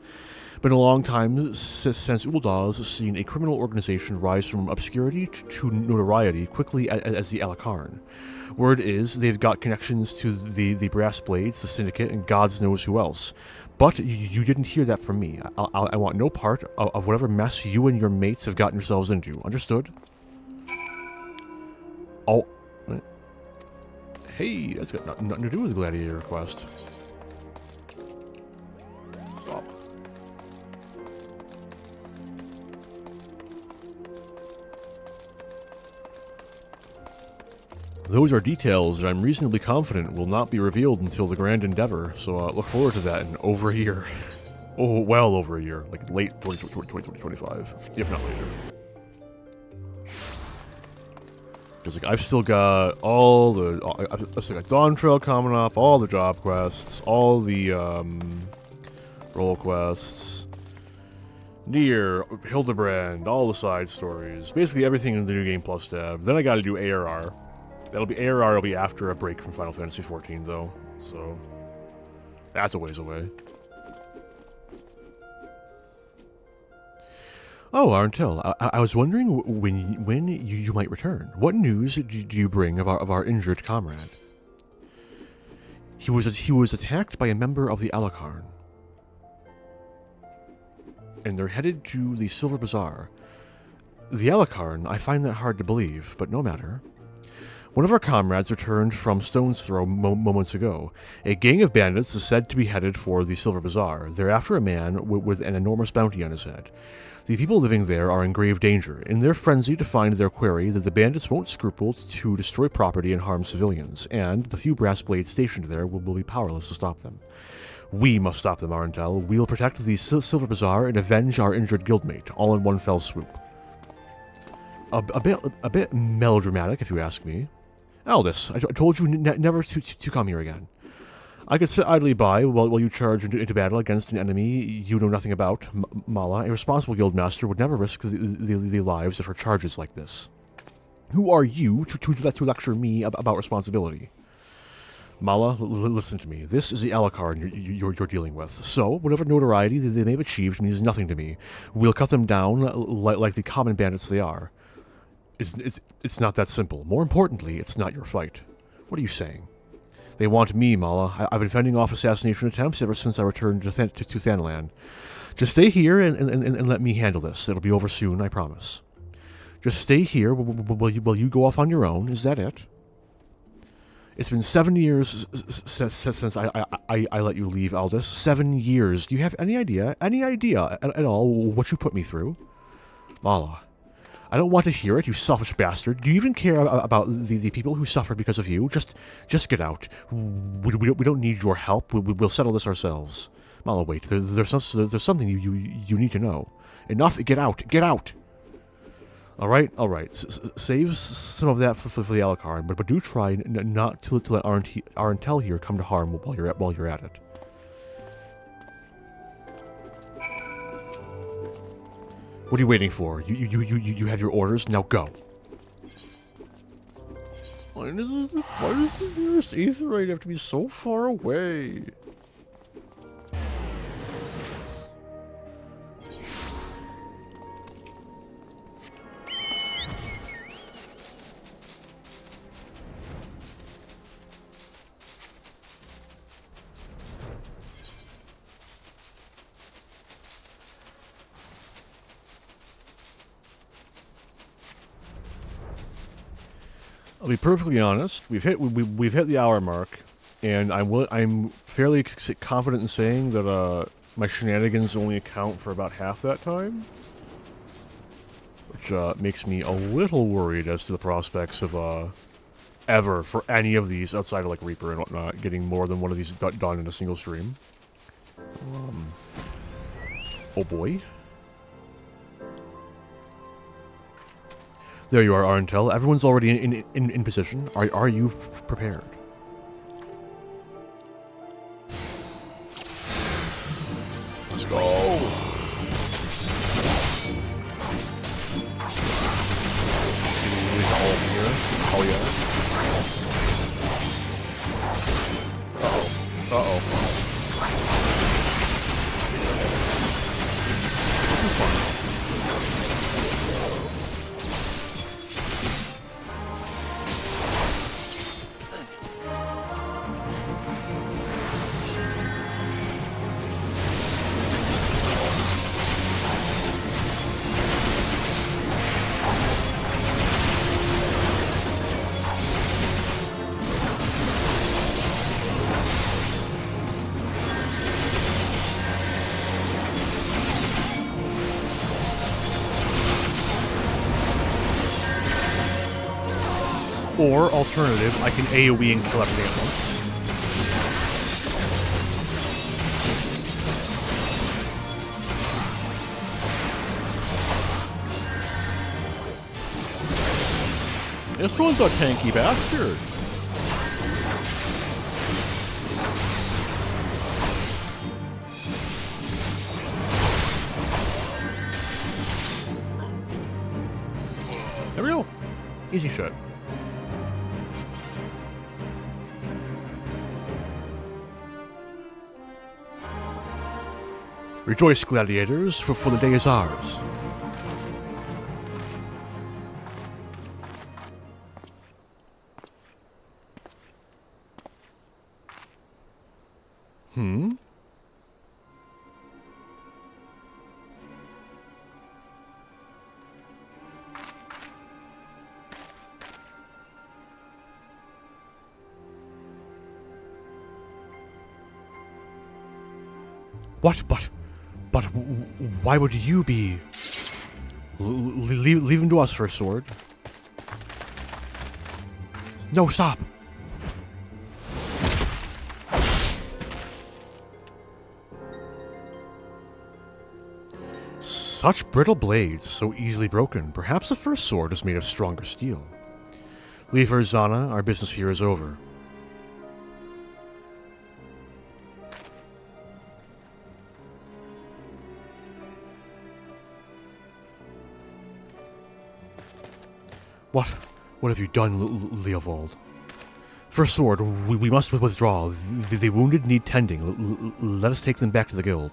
Speaker 1: Been a long time since Uldal's seen a criminal organization rise from obscurity to notoriety quickly as the Alakarn. Word is they've got connections to the Brass Blades, the Syndicate, and God knows who else. But you didn't hear that from me. I want no part of whatever mess you and your mates have gotten yourselves into. Understood? Oh. Hey, that's got nothing to do with the gladiator quest. Stop. Those are details that I'm reasonably confident will not be revealed until the Grand Endeavor, so look forward to that in over a year. Oh, well over a year, like late 2025, if not later. Because like I've still got all the, I've still got Dawn Trail coming up, all the job quests, all the role quests, Nier, Hildebrand, all the side stories, basically everything in the New Game Plus tab. Then I got to do ARR. That'll be ARR. Will be after a break from Final Fantasy XIV though, so that's a ways away. Oh, Arntel, I was wondering when you might return. What news do you bring of our injured comrade? He was attacked by a member of the Alakarn, and they're headed to the Silver Bazaar. The Alakarn, I find that hard to believe, but no matter. One of our comrades returned from Stone's Throw moments ago. A gang of bandits is said to be headed for the Silver Bazaar. They're after a man with an enormous bounty on his head. The people living there are in grave danger. In their frenzy to find their quarry, the bandits won't scruple to destroy property and harm civilians, and the few brass blades stationed there will be powerless to stop them. We must stop them, Arntel. We'll protect the Silver Bazaar and avenge our injured guildmate, all in one fell swoop. A bit melodramatic, if you ask me. Aldous, I told you never to come here again. I could sit idly by while you charge into battle against an enemy you know nothing about. Mala, a responsible guildmaster, would never risk the lives of her charges like this. Who are you to lecture me about responsibility? Mala, listen to me. This is the Alakarn you're dealing with. So, whatever notoriety they may have achieved means nothing to me. We'll cut them down like the common bandits they are. It's not that simple. More importantly, it's not your fight. What are you saying? They want me, Mala. I've been fending off assassination attempts ever since I returned to Thanalan. Just stay here and let me handle this. It'll be over soon, I promise. Just stay here while you go off on your own. Is that it? It's been 7 years since I let you leave, Aldous. 7 years. Do you have any idea at all what you put me through? Mala. I don't want to hear it, you selfish bastard. Do you even care about the people who suffer because of you? Just get out. We don't need your help. We'll settle this ourselves. Mala, wait. There's something you need to know. Enough. Get out. Get out. All right. Save some of that for the Alakarn, but do try not to let Arntel here come to harm while you're at it. What are you waiting for? You have your orders. Now go. Why does the nearest aetheryte have to be so far away? I'll be perfectly honest. We've hit the hour mark, and I'm fairly confident in saying that my shenanigans only account for about half that time, which makes me a little worried as to the prospects of ever for any of these outside of like Reaper and whatnot getting more than one of these done in a single stream. Oh boy. There you are, Arntel. Everyone's already in position. Are you prepared? Let's go! Oh yeah. Uh-oh. This is fun. Or, alternative, I can AoE and kill everything at once. This one's a tanky bastard. There we go. Easy shit. Rejoice, gladiators, for the day is ours. What? But why would you be... Leave him to us, First Sword. No, stop! Such brittle blades, so easily broken. Perhaps the First Sword is made of stronger steel. Leave her, Zana. Our business here is over. What have you done, Leovold? First Sword, we must withdraw. The wounded need tending. Let us take them back to the guild.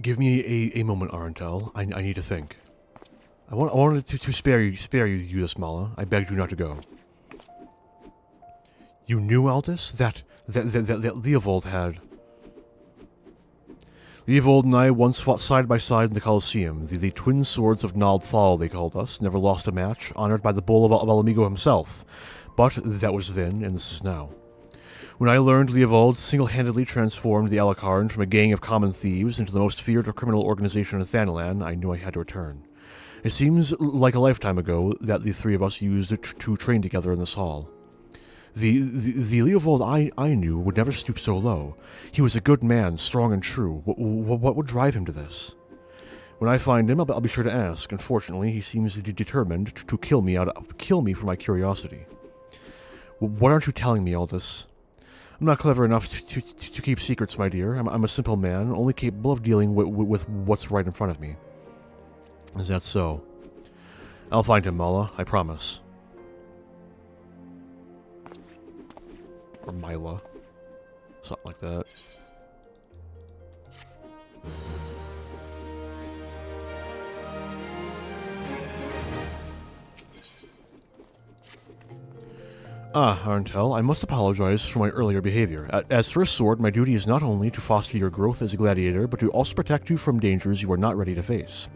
Speaker 1: Give me a moment, Arentel. I need to think. I wanted to spare you this, Mala. I begged you not to go. You knew, Aldous, that Leovold had... Leovold and I once fought side by side in the Colosseum. The twin swords of Nald Thal, they called us. Never lost a match, honored by the bull of Alamigo himself. But that was then, and this is now. When I learned Leovold single-handedly transformed the Alakarn from a gang of common thieves into the most feared criminal organization in Thanalan, I knew I had to return. It seems like a lifetime ago that the three of us used to train together in this hall. The Leovold I knew would never stoop so low. He was a good man, strong and true. What would drive him to this? When I find him, I'll be sure to ask. Unfortunately, he seems determined to kill me for my curiosity. What aren't you telling me, Aldous? I'm not clever enough to keep secrets, my dear. I'm a simple man, only capable of dealing with what's right in front of me. Is that so? I'll find him, Mala, I promise. Or Mila. Something like that. Arentel, I must apologize for my earlier behavior. As First Sword, my duty is not only to foster your growth as a gladiator, but to also protect you from dangers you are not ready to face.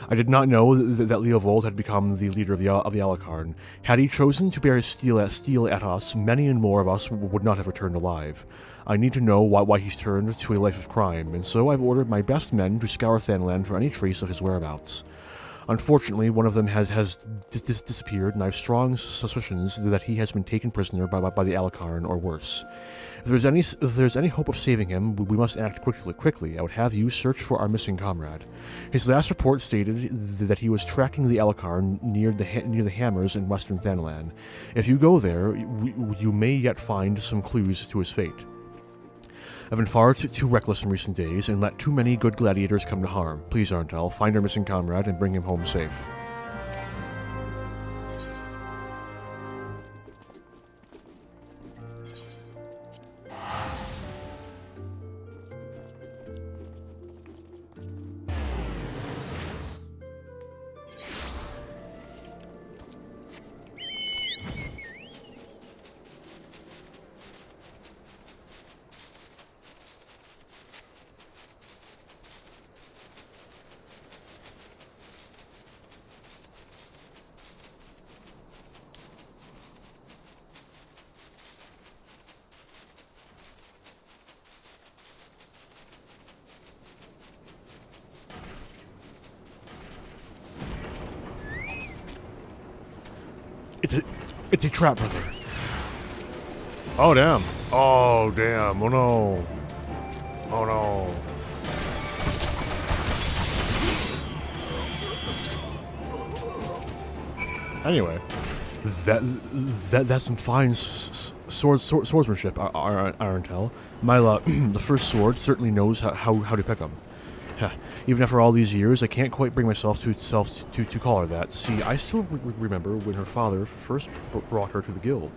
Speaker 1: I did not know that Leovold had become the leader of the Alakarn. Had he chosen to bear his steel at us, many and more of us would not have returned alive. I need to know why he's turned to a life of crime, and so I've ordered my best men to scour Thanalan for any trace of his whereabouts. Unfortunately, one of them has disappeared, and I have strong suspicions that he has been taken prisoner by the Alakarn, or worse. If there's any hope of saving him, we must act quickly. I would have you search for our missing comrade. His last report stated that he was tracking the Alakarn near the Hammers in western Thanalan. If you go there, you may yet find some clues to his fate. I've been far too reckless in recent days and let too many good gladiators come to harm. Please, Arntel, find our missing comrade and bring him home safe. It's a trap, brother. Oh, damn. Oh, damn. Oh, no. Oh, no. Anyway, that's some fine swordsmanship, Arntel. Myla, the first sword, certainly knows how to pick them. Even after all these years, I can't quite bring myself to call her that. See, I still remember when her father first brought her to the guild.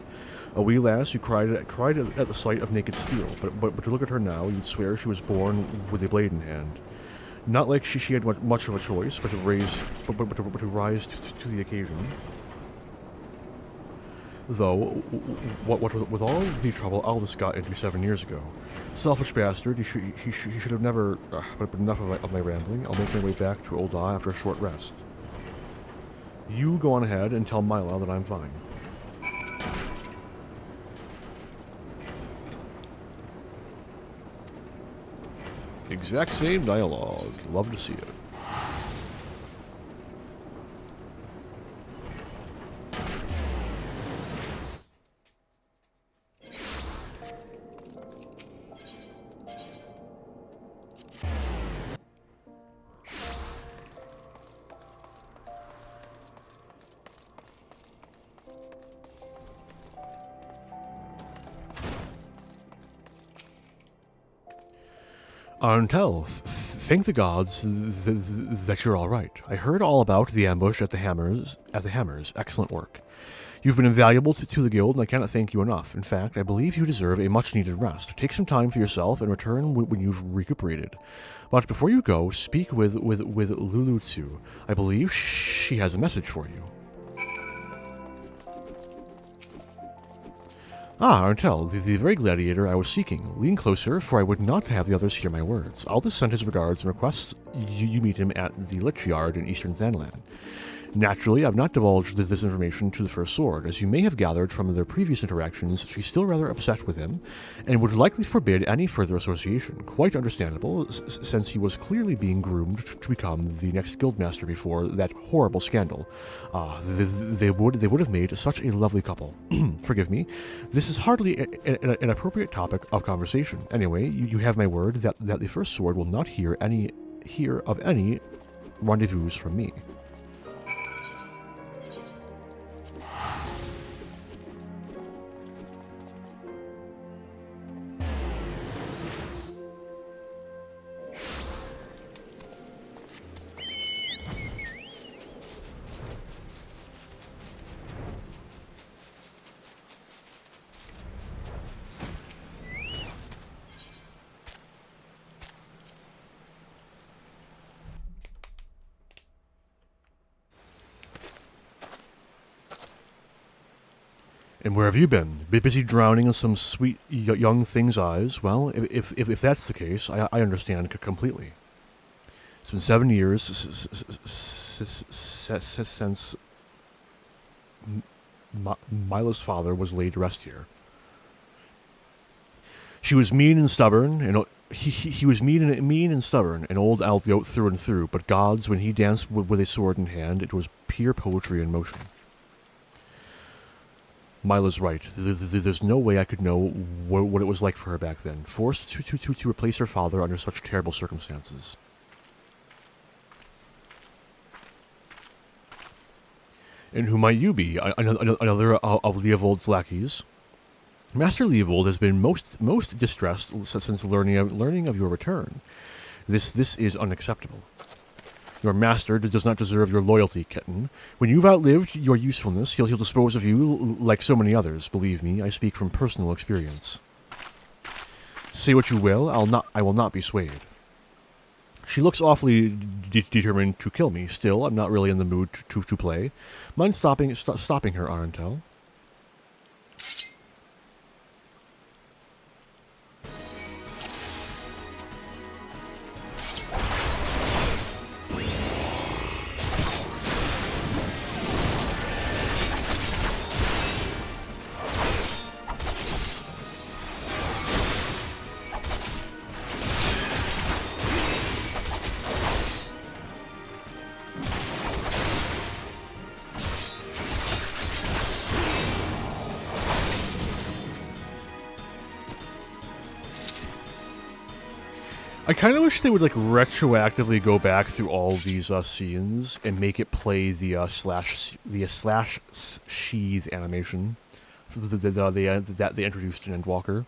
Speaker 1: A wee lass who cried at the sight of naked steel, but to look at her now, you'd swear she was born with a blade in hand. Not like she had much of a choice, but to rise to the occasion. Though, what with all the trouble Aldous got into 7 years ago. Selfish bastard, he should have never... but enough of my rambling. I'll make my way back to Old after a short rest. You go on ahead and tell Myla that I'm fine. Exact same dialogue. Love to see it. Arntel, thank the gods that you're all right. I heard all about the ambush at the Hammers. Excellent work. You've been invaluable to the guild, and I cannot thank you enough. In fact, I believe you deserve a much-needed rest. Take some time for yourself and return when you've recuperated. But before you go, speak with Lulutsu. I believe she has a message for you. Ah, Arntel, the very gladiator I was seeking. Lean closer, for I would not have the others hear my words. Aldous sent his regards and requests you meet him at the Lich Yard in Eastern Zanland. Naturally, I've not divulged this information to the First Sword. As you may have gathered from their previous interactions, she's still rather upset with him, and would likely forbid any further association. Quite understandable, since he was clearly being groomed to become the next guildmaster before that horrible scandal. They would have made such a lovely couple. Forgive me, this is hardly an appropriate topic of conversation. Anyway, you have my word that the First Sword will not hear of any rendezvous from me. And where have you been? Busy drowning in some sweet young thing's eyes? Well, if that's the case, I understand completely. It's been 7 years since Mila's father was laid to rest here. She was mean and stubborn, and he was mean and stubborn, an old Althiote through and through. But gods, when he danced with a sword in hand, it was pure poetry in motion. Mila's right. There's no way I could know what it was like for her back then, forced to replace her father under such terrible circumstances. And who might you be? Another of Leovold's lackeys? Master Leovold has been most distressed since learning of your return. This is unacceptable. Your master does not deserve your loyalty, kitten. When you've outlived your usefulness, he'll dispose of you like so many others. Believe me, I speak from personal experience. Say what you will, I will not be swayed. She looks awfully determined to kill me. Still, I'm not really in the mood to play. Mind stopping her, Arentel? I kind of wish they would like retroactively go back through all these scenes and make it play the slash sheath animation that they introduced in Endwalker.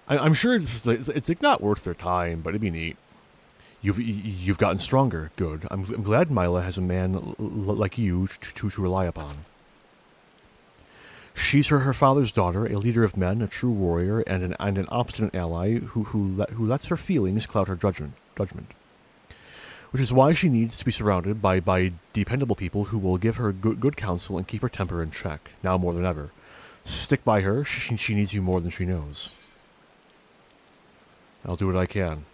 Speaker 1: I'm sure it's like not worth their time, but it'd be neat. You've gotten stronger. Good. I'm glad Mila has a man like you to rely upon. She's her father's daughter, a leader of men, a true warrior, and an obstinate ally who lets her feelings cloud her judgment. Which is why she needs to be surrounded by dependable people who will give her good counsel and keep her temper in check, now more than ever. Stick by her, she needs you more than she knows. I'll do what I can.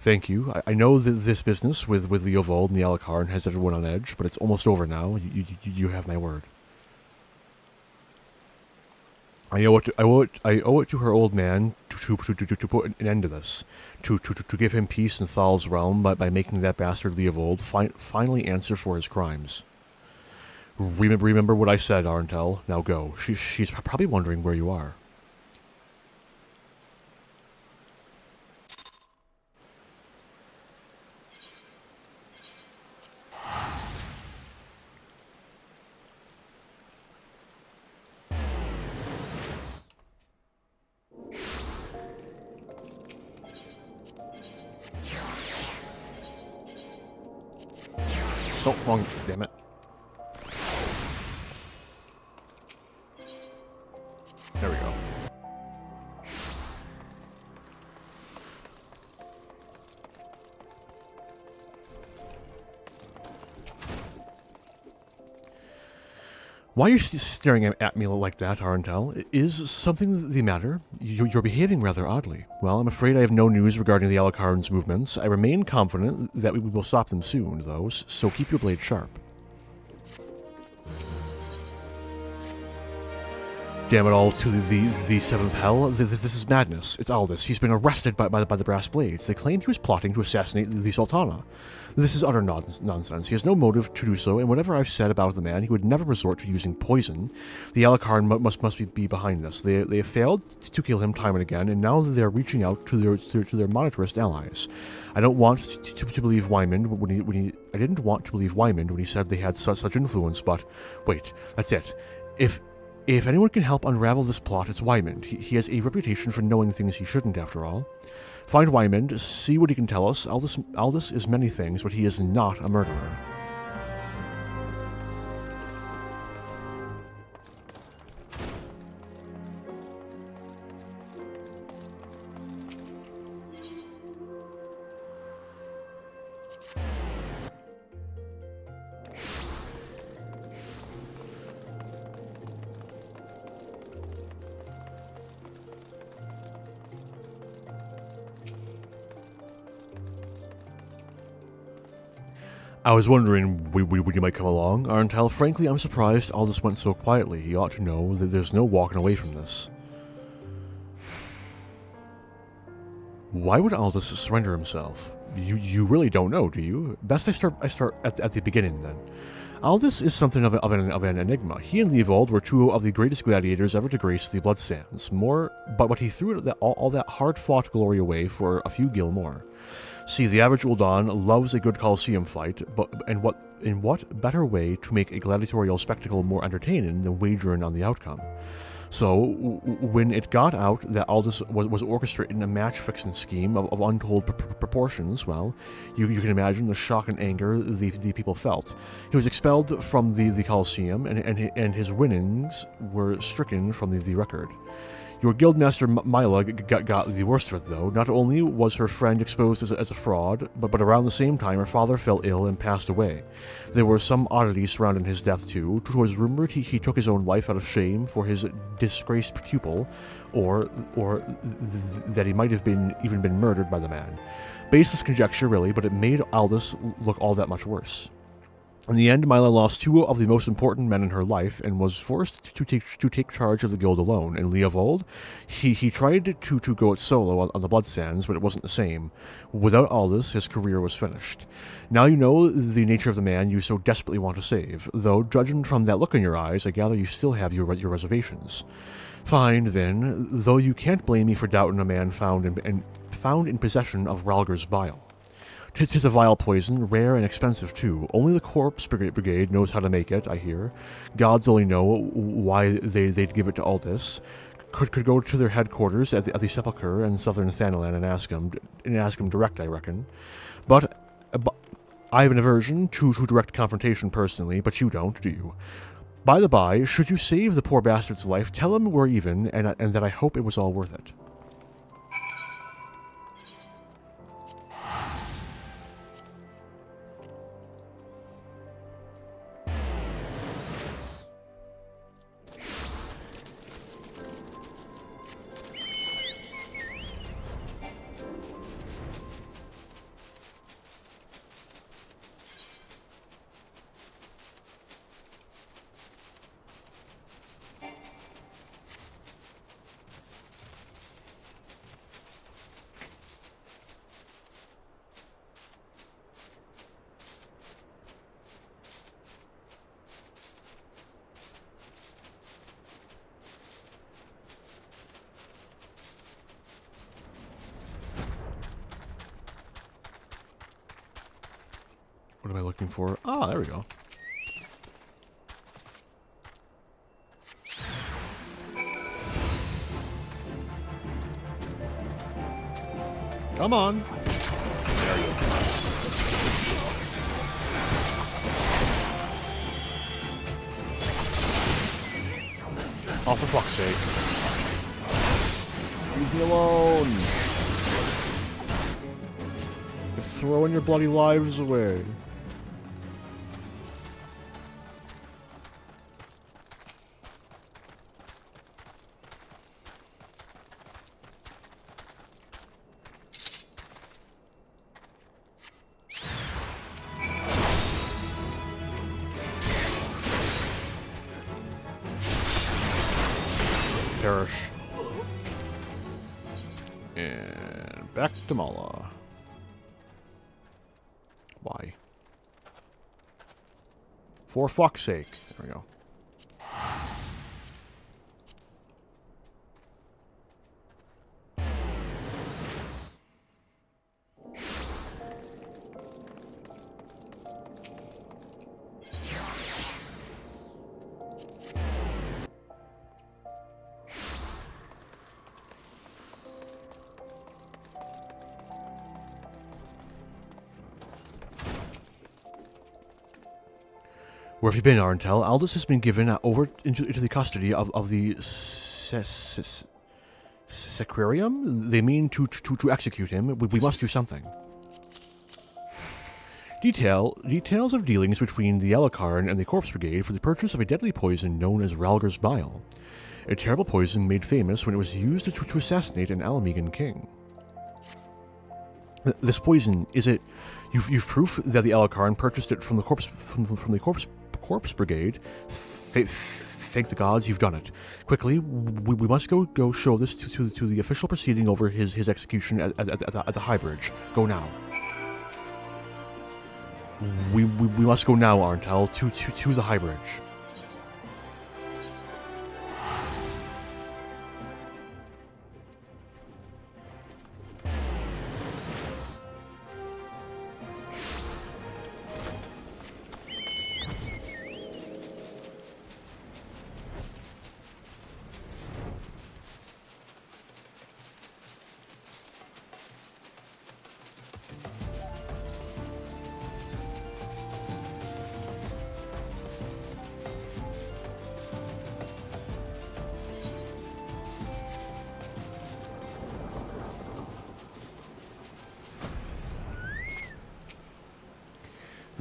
Speaker 1: Thank you. I know that this business with Leovold and the Alucard has everyone on edge, but it's almost over now. You have my word. I owe it to her old man to put an end to this, to give him peace in Thal's realm by making that bastard Leovold finally answer for his crimes. Remember what I said, Arentel. Now go. She's probably wondering where you are. Oh, wrong. Damn it. There we go. Why are you staring at me like that, Arentel? Is something the matter? You're behaving rather oddly. Well, I'm afraid I have no news regarding the Alucard's movements. I remain confident that we will stop them soon, though, so keep your blade sharp. Damn it all to the seventh hell. This is madness. It's Aldous. He's been arrested by the Brass Blades. They claim he was plotting to assassinate the Sultana. This is utter nonsense. He has no motive to do so, and whatever I've said about the man, he would never resort to using poison. The Alucard must be behind this. They have failed to kill him time and again, and now they're reaching out to their monetarist allies. I don't want to believe Wyman I didn't want to believe Wyman when he said they had such influence, but wait, that's it. If anyone can help unravel this plot, it's Wyman. He has a reputation for knowing things he shouldn't, after all. Find Wyman, see what he can tell us. Aldous is many things, but he is not a murderer. I was wondering when you might come along, Arentel. Frankly, I'm surprised all this went so quietly. He ought to know that there's no walking away from this. Why would Aldous surrender himself? You really don't know, do you? Best I start at the beginning, then. Aldous is something of an enigma. He and Leovold were two of the greatest gladiators ever to grace the Bloodstands. But he threw all that hard-fought glory away for a few gil more. See, the average Uldan loves a good Colosseum fight, but in what better way to make a gladiatorial spectacle more entertaining than wagering on the outcome? So, when it got out that Aldous was orchestrating a match-fixing scheme of untold proportions, well, you can imagine the shock and anger the people felt. He was expelled from the Colosseum, and his winnings were stricken from the record. Your guildmaster Mila got the worst of it, though. Not only was her friend exposed as a fraud, but around the same time her father fell ill and passed away. There were some oddities surrounding his death, too. It was rumored he took his own life out of shame for his disgraced pupil, or that he might have even been murdered by the man. Baseless conjecture, really, but it made Aldous look all that much worse. In the end, Mila lost two of the most important men in her life and was forced to take charge of the guild alone. And Leovold, he tried to go it solo on the Blood Sands, but it wasn't the same. Without Aldous, his career was finished. Now you know the nature of the man you so desperately want to save, though judging from that look in your eyes, I gather you still have your reservations. Fine, then, though you can't blame me for doubting a man found in possession of Ralger's bile. 'Tis a vile poison, rare and expensive too. Only the Corpse Brigade knows how to make it, I hear. Gods only know why they'd give it to Aldous. Could go to their headquarters at the Sepulchre in southern Thanalan and ask him direct, I reckon. But I have an aversion to direct confrontation personally, but you don't, do you? By the by, should you save the poor bastard's life, tell him we're even, and that I hope it was all worth it. What am I looking for? Ah, there we go. Come on. There you go. Oh, for fuck's sake. Leave me alone. You're throwing your bloody lives away. Perish. And back to Mala. Why? For fuck's sake. There we go. Where have you been, Arntel? Aldous has been given over into the custody of the Sequarium? They mean to execute him. We must do something. Details of dealings between the Alucard and the Corpse Brigade for the purchase of a deadly poison known as Ralger's bile. A terrible poison made famous when it was used to assassinate an Alamegan king. This poison, is it... You've proof that the Alucard purchased it from the Corpse Brigade. Thank the gods, you've done it. Quickly, we must go show this to the official proceeding over his execution at the High Bridge. Go now. We must go now, Arntel, to the High Bridge.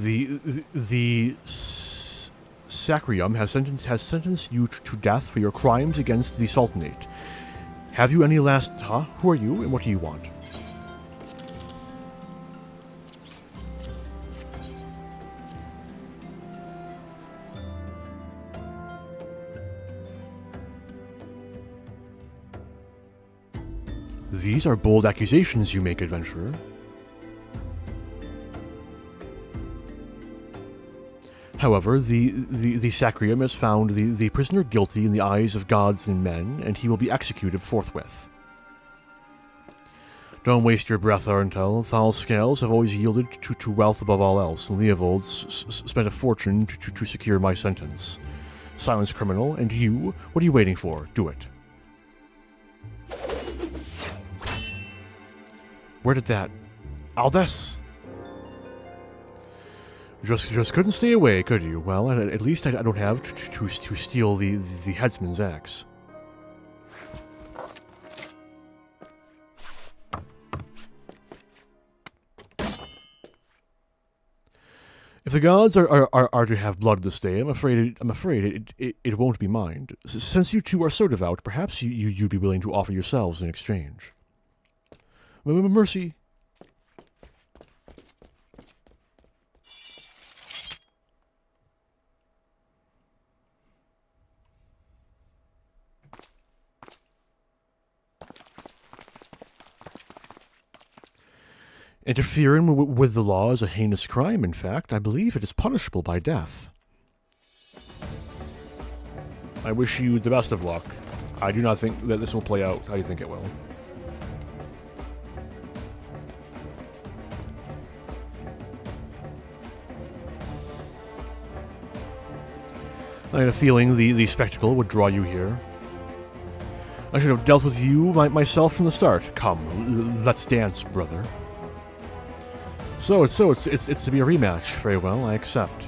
Speaker 1: The Sacrium has sentenced you to death for your crimes against the Sultanate. Have you any last... Huh? Who are you, and what do you want? These are bold accusations you make, adventurer. However, the Sacrium has found the prisoner guilty in the eyes of gods and men, and he will be executed forthwith. Don't waste your breath, Arntel. Thal's scales have always yielded to wealth above all else, and Leovold spent a fortune to secure my sentence. Silence, criminal, and you, what are you waiting for? Do it. Where did that... Aldous! Just couldn't stay away, could you? Well, at least I don't have to steal the headsman's axe. If the gods are to have blood this day, I'm afraid it won't be mine. Since you two are so devout, perhaps you'd be willing to offer yourselves in exchange. Mercy. Interfering with the law is a heinous crime, in fact. I believe it is punishable by death. I wish you the best of luck. I do not think that this will play out how you think it will. I had a feeling the spectacle would draw you here. I should have dealt with you myself from the start. Come, let's dance, brother. So it's to be a rematch. Very well, I accept.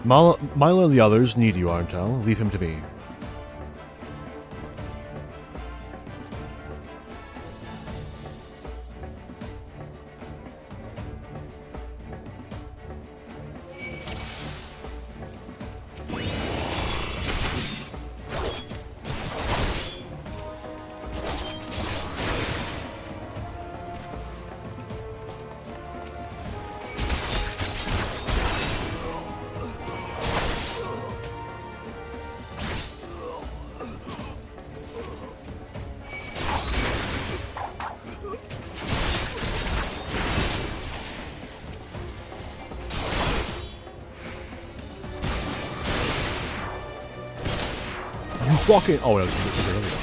Speaker 1: Milo and the others need you, Arntel. Leave him to me. Fucking... Oh, okay, there we go.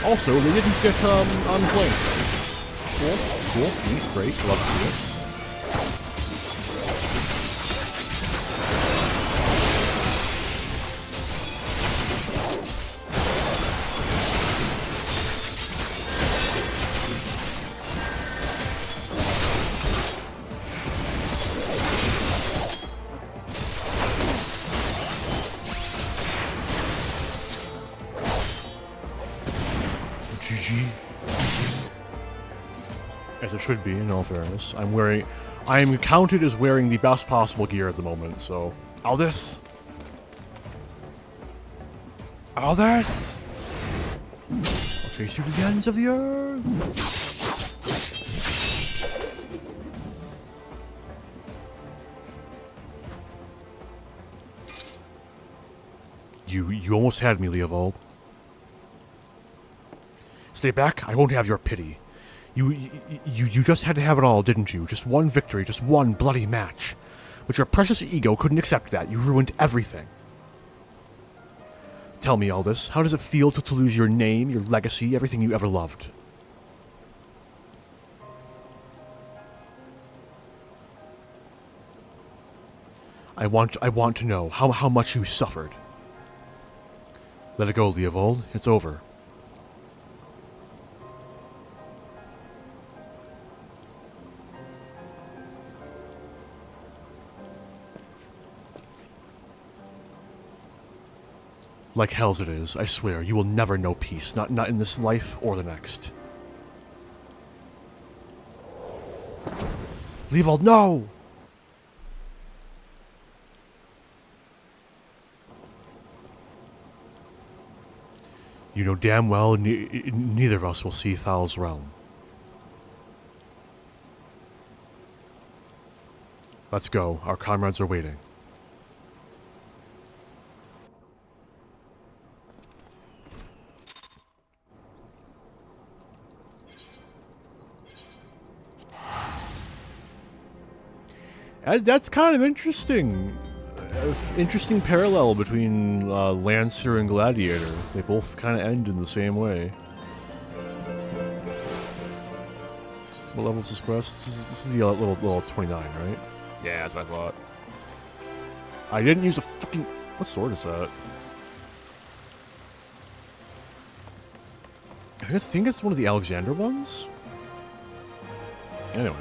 Speaker 1: Also, they didn't get unclaimed. Cool, neat, great, love to see it. As it should be, in all fairness. I am counted as wearing the best possible gear at the moment, so... Aldous! Aldous! I'll chase you to the ends of the earth! You almost had me, Leovold. Stay back, I won't have your pity. You just had to have it all, didn't you? Just one victory, just one bloody match. But your precious ego couldn't accept that. You ruined everything. Tell me, Aldous, how does it feel to lose your name, your legacy, everything you ever loved? I want to know how much you suffered. Let it go, Leovold. It's over. Like hell's it is, I swear, you will never know peace, not in this life or the next. Leovold, no! You know damn well neither of us will see Thal's realm. Let's go, our comrades are waiting. That's kind of interesting. Interesting parallel between Lancer and Gladiator. They both kind of end in the same way. What level is this quest? This is the level 29, right? Yeah, that's what I thought. I didn't use a fucking... What sword is that? I think it's one of the Alexander ones? Anyway.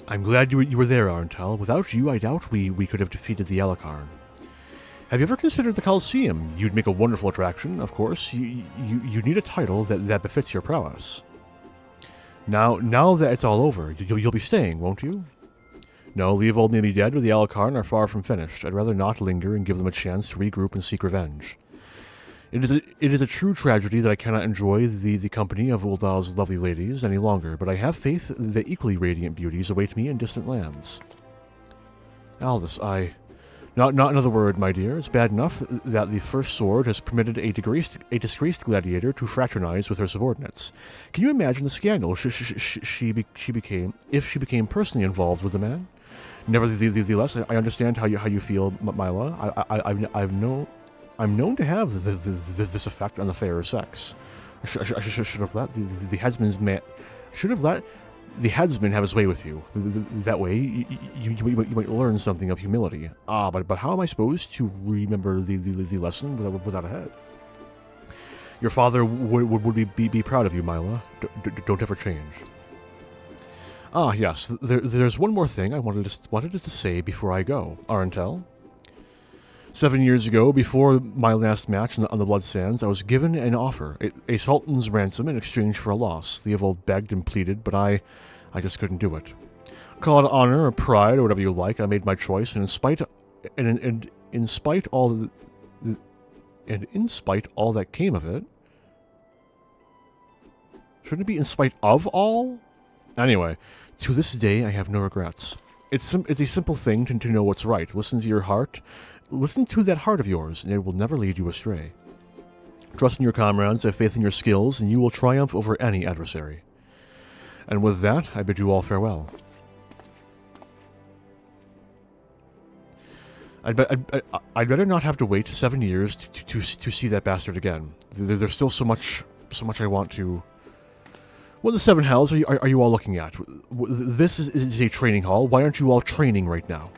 Speaker 1: I'm glad you were there, Arntel. Without you, I doubt we could have defeated the Alakarn. Have you ever considered the Colosseum? You'd make a wonderful attraction, of course. You need a title that befits your prowess. Now that it's all over, you'll be staying, won't you? No, Leovold may be dead, but the Alakarn are far from finished. I'd rather not linger and give them a chance to regroup and seek revenge. It is a true tragedy that I cannot enjoy the company of Uldal's lovely ladies any longer, but I have faith that equally radiant beauties await me in distant lands. Aldous, Not another word, my dear. It's bad enough that the First Sword has permitted a disgraced gladiator to fraternize with her subordinates. Can you imagine the scandal she became if she became personally involved with the man? Nevertheless, I understand how you feel, Mila. I'm known to have this effect on the fairer sex. I should have let the headsman have his way with you. That way, you might learn something of humility. But how am I supposed to remember the lesson without a head? Your father would be proud of you, Mila. Don't ever change. Yes. There's one more thing I wanted to say before I go, Arntel. 7 years ago, before my last match on the Blood Sands, I was given an offer, a sultan's ransom in exchange for a loss. Leovold begged and pleaded, but I just couldn't do it. Call it honor or pride or whatever you like. I made my choice, and in spite all that came of it. Shouldn't it be in spite of all? Anyway, to this day, I have no regrets. It's a simple thing to know what's right. Listen to your heart. Listen to that heart of yours, and it will never lead you astray. Trust in your comrades, have faith in your skills, and you will triumph over any adversary. And with that, I bid you all farewell. I'd better not have to wait 7 years to see that bastard again. There's still so much I want to... What the seven hells are you all looking at? This is a training hall. Why aren't you all training right now?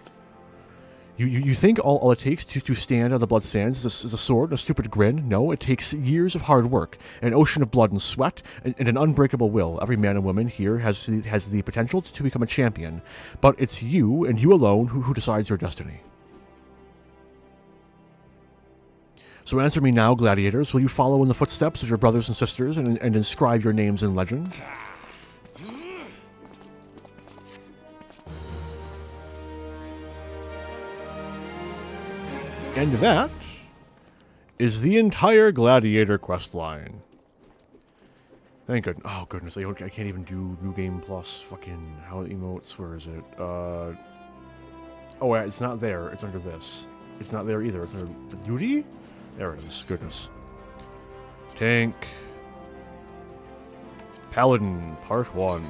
Speaker 1: You think all it takes to stand on the Blood Sands is a sword and a stupid grin? No, it takes years of hard work, an ocean of blood and sweat, and an unbreakable will. Every man and woman here has the potential to become a champion, but it's you, and you alone, who decides your destiny. So answer me now, gladiators. Will you follow in the footsteps of your brothers and sisters and inscribe your names in legend? And that is the entire Gladiator quest line. Thank goodness. Oh, goodness. I can't even do New Game Plus. Fucking... How emotes? Where is it? Oh, yeah, it's not there. It's under this. It's not there either. It's under the duty? There it is. Goodness. Tank. Paladin, Part 1.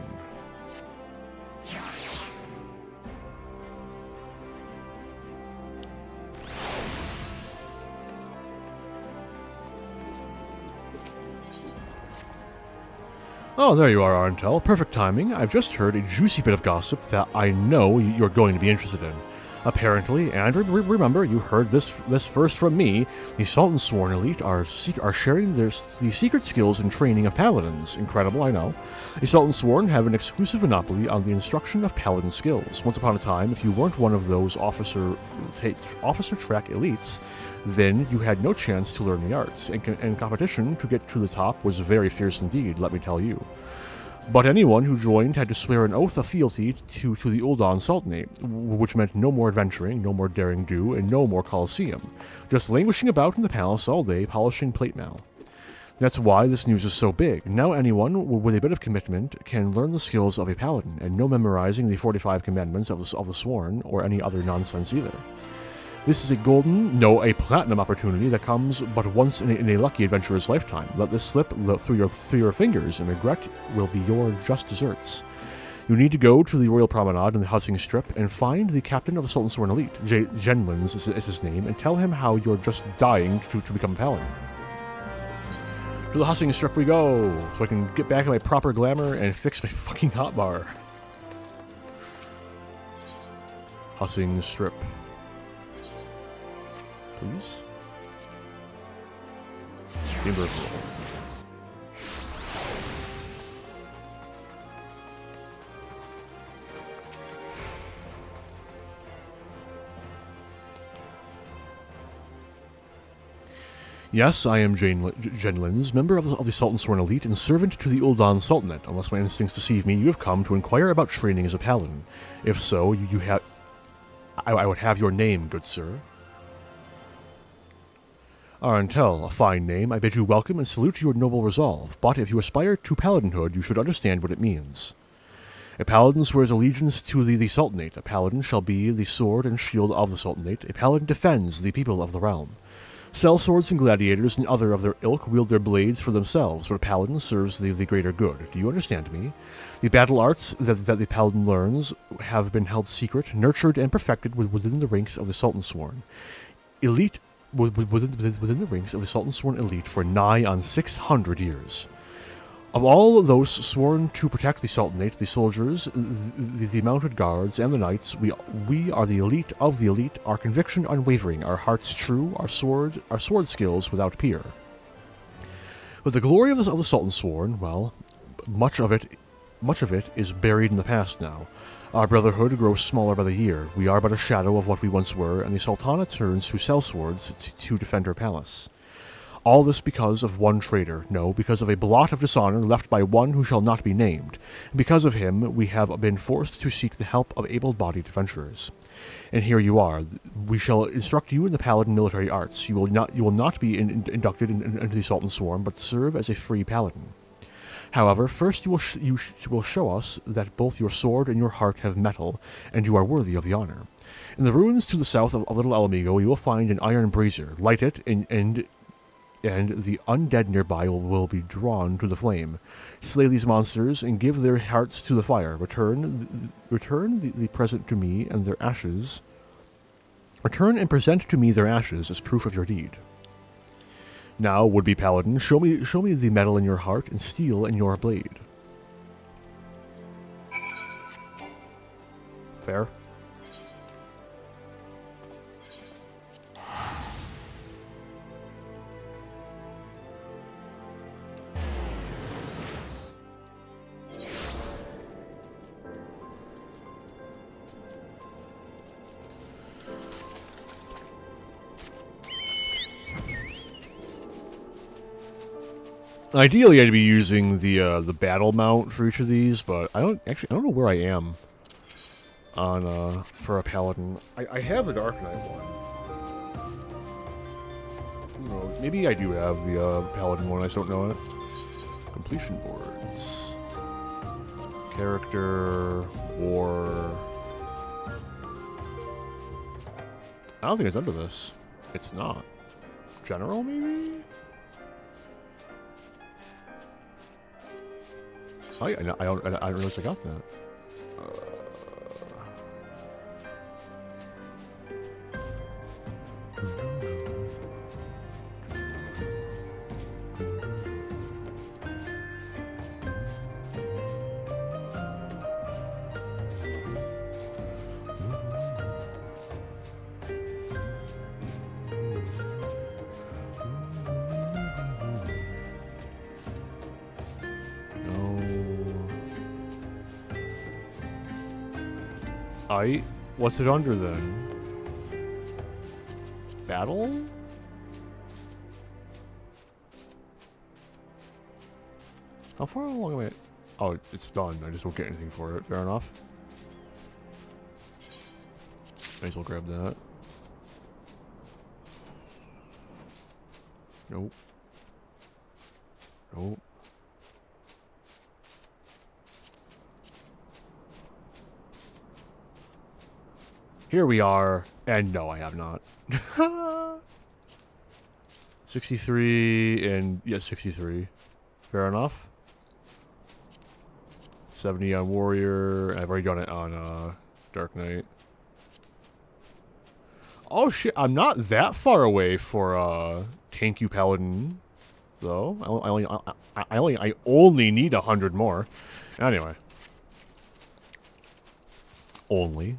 Speaker 1: Oh, there you are, Arntel. Perfect timing. I've just heard a juicy bit of gossip that I know you're going to be interested in. Apparently, and remember, you heard this first from me, the Sultan Sworn Elite are sharing the secret skills and training of paladins. Incredible, I know. The Sultan Sworn have an exclusive monopoly on the instruction of paladin skills. Once upon a time, if you weren't one of those officer track elites, then you had no chance to learn the arts, and competition to get to the top was very fierce indeed, let me tell you. But anyone who joined had to swear an oath of fealty to the Uldan Sultanate, which meant no more adventuring, no more daring do, and no more Colosseum. Just languishing about in the palace all day, polishing plate mail. That's why this news is so big. Now anyone with a bit of commitment can learn the skills of a paladin, and no memorizing the 45 commandments of the Sworn, or any other nonsense either. This is a platinum opportunity that comes but once in a lucky adventurer's lifetime. Let this slip through your fingers, and regret will be your just desserts. You need to go to the Royal Promenade in the Housing Strip and find the captain of the Sultan Sworn Elite, Genlins is his name, and tell him how you're just dying to become a paladin. To the Housing Strip we go, so I can get back to my proper glamour and fix my fucking hotbar. Housing Strip. Please? Chamber of Roll. Yes, I am Genlins, member of the Sultan Sworn Elite and servant to the Uldan Sultanate. Unless my instincts deceive me, you have come to inquire about training as a paladin. If so, I would have your name, good sir. Arntel, a fine name. I bid you welcome and salute your noble resolve, but if you aspire to paladinhood, you should understand what it means. A paladin swears allegiance to the Sultanate. A paladin shall be the sword and shield of the Sultanate. A paladin defends the people of the realm. Sellswords and gladiators and other of their ilk wield their blades for themselves, but a paladin serves the greater good. Do you understand me? The battle arts that the paladin learns have been held secret, nurtured, and perfected within the ranks of the Sultan Sworn. Elite within the ranks of the Sultan Sworn Elite for nigh on 600 years. Of all those sworn to protect the Sultanate, the soldiers, the mounted guards, and the knights, we are the elite of the elite, our conviction unwavering, our hearts true, our sword skills without peer. But the glory of the Sultan Sworn, well, much of it is buried in the past now. Our brotherhood grows smaller by the year. We are but a shadow of what we once were, and the Sultana turns to sellswords to defend her palace. All this because of one traitor. No, because of a blot of dishonor left by one who shall not be named. Because of him, we have been forced to seek the help of able-bodied adventurers. And here you are. We shall instruct you in the paladin military arts. You will not be inducted into the Sultan Sworn, but serve as a free paladin. However, first you will show us that both your sword and your heart have metal, and you are worthy of the honor. In the ruins to the south of Little Alamigo, you will find an iron brazier. Light it, and the undead nearby will be drawn to the flame. Slay these monsters and give their hearts to the fire. Return the present to me and their ashes. Return and present to me their ashes as proof of your deed. Now, would-be paladin, show me the metal in your heart and steel in your blade. Fair. Ideally, I'd be using the battle mount for each of these, but I don't know where I am on for a paladin. I have the Dark Knight one. Who knows? Maybe I do have the Paladin one, I just don't know it. Completion boards. Character, war. I don't think it's under this. It's not. General, maybe? I don't realize I got that. What's it under then? Battle? How far along am I? Oh, it's done. I just won't get anything for it. Fair enough. Might as well grab that. Nope. Nope. Here we are, and no, I have not. 63 and yeah, 63. Fair enough. 70 on Warrior. I've already done it on Dark Knight. Oh shit! I'm not that far away for Thank You Paladin, though. I only need 100 more. Anyway, only.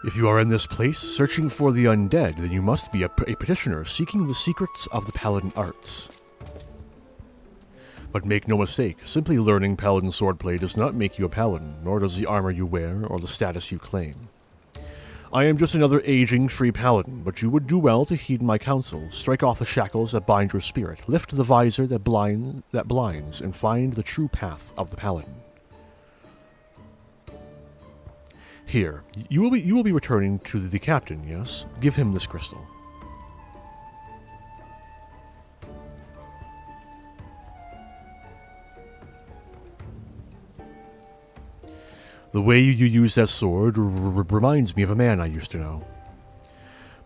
Speaker 1: If you are in this place searching for the undead, then you must be a petitioner seeking the secrets of the Paladin arts. But make no mistake, simply learning Paladin swordplay does not make you a Paladin, nor does the armor you wear or the status you claim. I am just another aging free Paladin, but you would do well to heed my counsel. Strike off the shackles that bind your spirit, lift the visor that blinds, and find the true path of the Paladin. Here, you will be returning to the captain, yes? Give him this crystal. The way you use that sword reminds me of a man I used to know.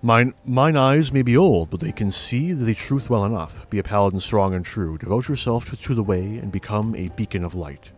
Speaker 1: Mine eyes may be old, but they can see the truth well enough. Be a paladin strong and true. Devote yourself to the way and become a beacon of light.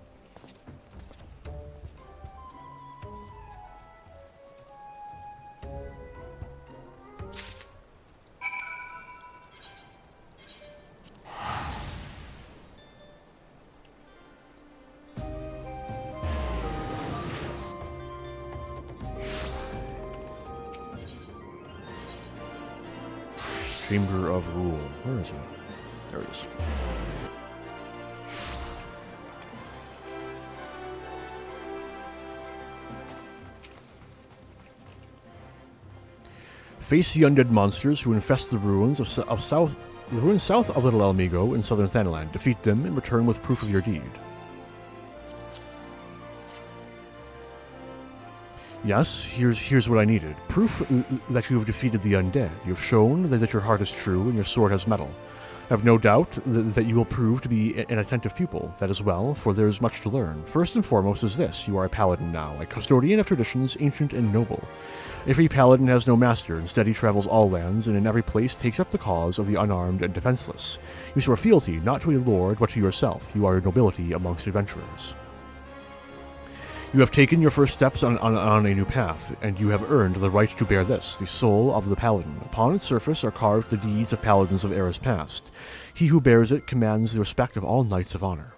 Speaker 1: Chamber of Rule. Where is it? There it is. Face the undead monsters who infest the ruins south of Little Almigo in southern Thanalan. Defeat them and return with proof of your deed. Yes, here's what I needed. Proof that you have defeated the undead. You have shown that your heart is true and your sword has metal. I have no doubt that you will prove to be an attentive pupil. That is well, for there is much to learn. First and foremost is this. You are a paladin now, a custodian of traditions, ancient and noble. Every paladin has no master. Instead, he travels all lands, and in every place takes up the cause of the unarmed and defenseless. You swear fealty, not to a lord, but to yourself. You are a nobility amongst adventurers. You have taken your first steps on a new path, and you have earned the right to bear this, the soul of the paladin. Upon its surface are carved the deeds of paladins of eras past. He who bears it commands the respect of all knights of honor.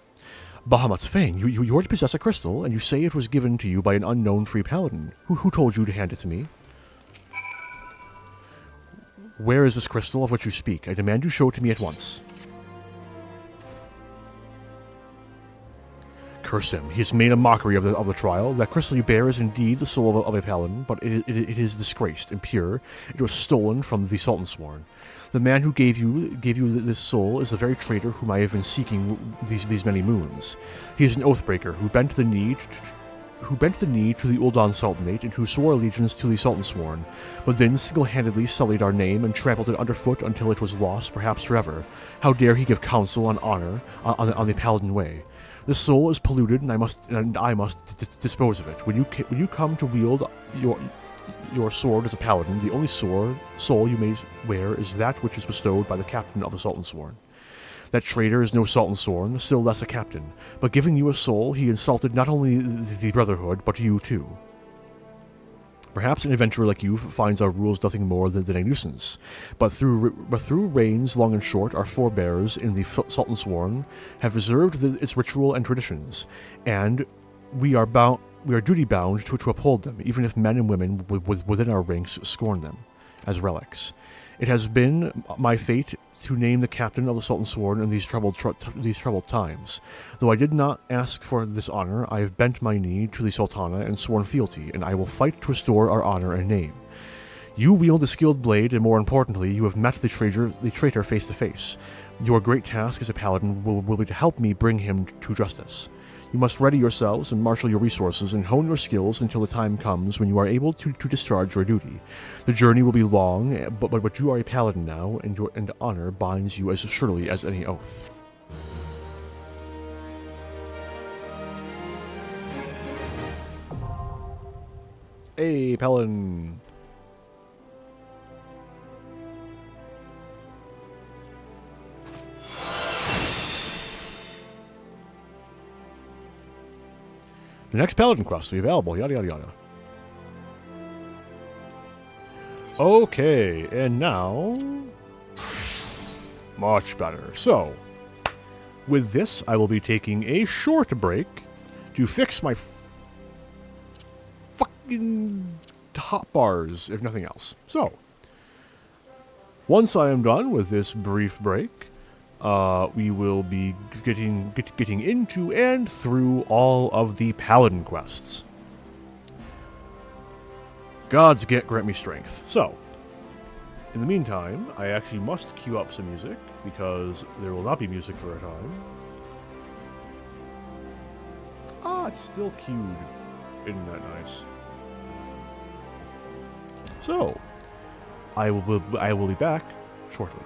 Speaker 1: Bahamut's Fang, you already possess a crystal, and you say it was given to you by an unknown free paladin. Who told you to hand it to me? Where is this crystal of which you speak? I demand you show it to me at once. Curse him. He has made a mockery of the trial. That crystal you bear is indeed the soul of a paladin, but it is disgraced, impure. It was stolen from the Sultan Sworn. The man who gave you this soul is the very traitor whom I have been seeking these many moons. He is an oathbreaker who bent the knee to the Uldan Sultanate and who swore allegiance to the Sultan Sworn, but then single-handedly sullied our name and trampled it underfoot until it was lost, perhaps forever. How dare he give counsel on honor on the Paladin way? This soul is polluted, and I must dispose of it. When you come to wield your sword as a paladin, the only soul you may wear is that which is bestowed by the captain of the Sultan Sworn. That traitor is no Sultan Sworn, still less a captain. But giving you a soul, he insulted not only the Brotherhood, but you too. Perhaps an adventurer like you finds our rules nothing more than a nuisance, but through reigns long and short, our forebears in the Sultan Sworn have preserved its ritual and traditions, and we are duty bound to uphold them, even if men and women within our ranks scorn them as relics. It has been my fate to name the captain of the Sultan Sworn in these troubled times. Though I did not ask for this honor, I have bent my knee to the Sultana and sworn fealty, and I will fight to restore our honor and name. You wield a skilled blade, and more importantly, you have met the traitor face to face. Your great task as a paladin will be to help me bring him to justice. You must ready yourselves and marshal your resources and hone your skills until the time comes when you are able to discharge your duty. The journey will be long, but you are a paladin now, and honor binds you as surely as any oath. Hey, paladin! The next Paladin quest will be available, yada yada yada. Okay, and now... much better. So, with this, I will be taking a short break to fix my fucking hotbars, if nothing else. So, once I am done with this brief break, we will be getting into and through all of the Paladin quests. Gods grant me strength. So, in the meantime, I actually must queue up some music, because there will not be music for a time. Ah, it's still queued. Isn't that nice? So, I will be back shortly.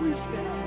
Speaker 2: Who is that?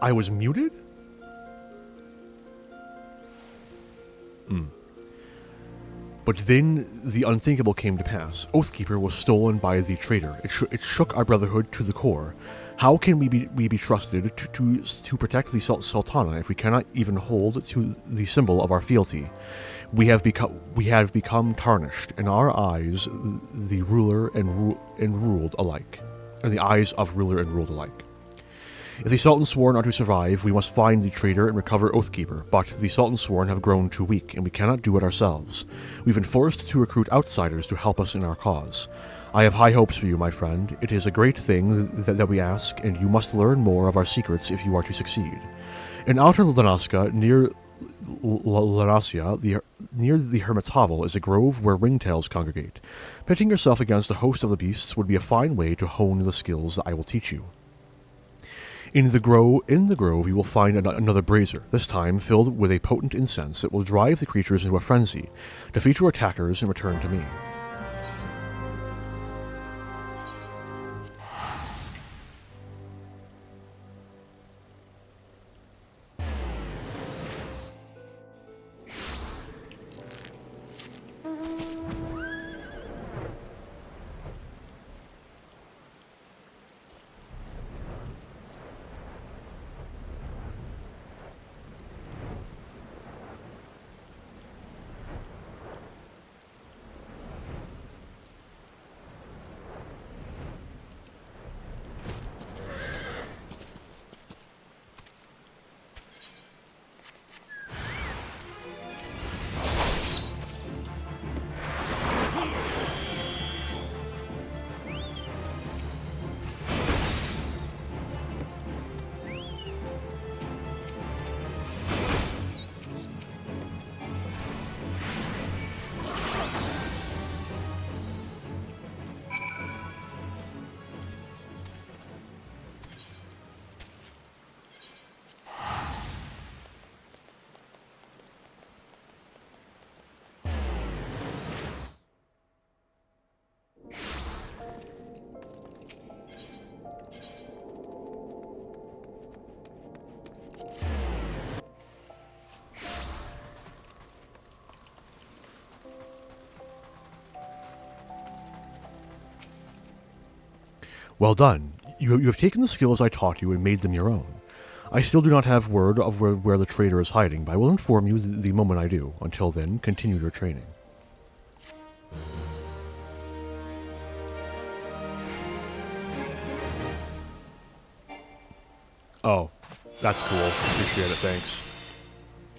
Speaker 1: I was muted? But then the unthinkable came to pass. Oathkeeper was stolen by the traitor. It shook our brotherhood to the core. How can we be trusted to protect the Sultana if we cannot even hold to the symbol of our fealty? We have become tarnished in our eyes, the ruler and ruled alike, in the eyes of ruler and ruled alike. If the Sultan Sworn are to survive, we must find the traitor and recover Oathkeeper, but the Sultan Sworn have grown too weak, and we cannot do it ourselves. We've been forced to recruit outsiders to help us in our cause. I have high hopes for you, my friend. It is a great thing that we ask, and you must learn more of our secrets if you are to succeed. In outer Lanaska, near Lanasia, near the Hermit's Hovel, is a grove where ringtails congregate. Pitting yourself against a host of the beasts would be a fine way to hone the skills that I will teach you. In the grove, you will find another brazier, this time filled with a potent incense that will drive the creatures into a frenzy. Defeat your attackers and return to me. Well done. You have taken the skills I taught you and made them your own. I still do not have word of where the traitor is hiding, but I will inform you the moment I do. Until then, continue your training. Oh, that's cool. Appreciate it, thanks.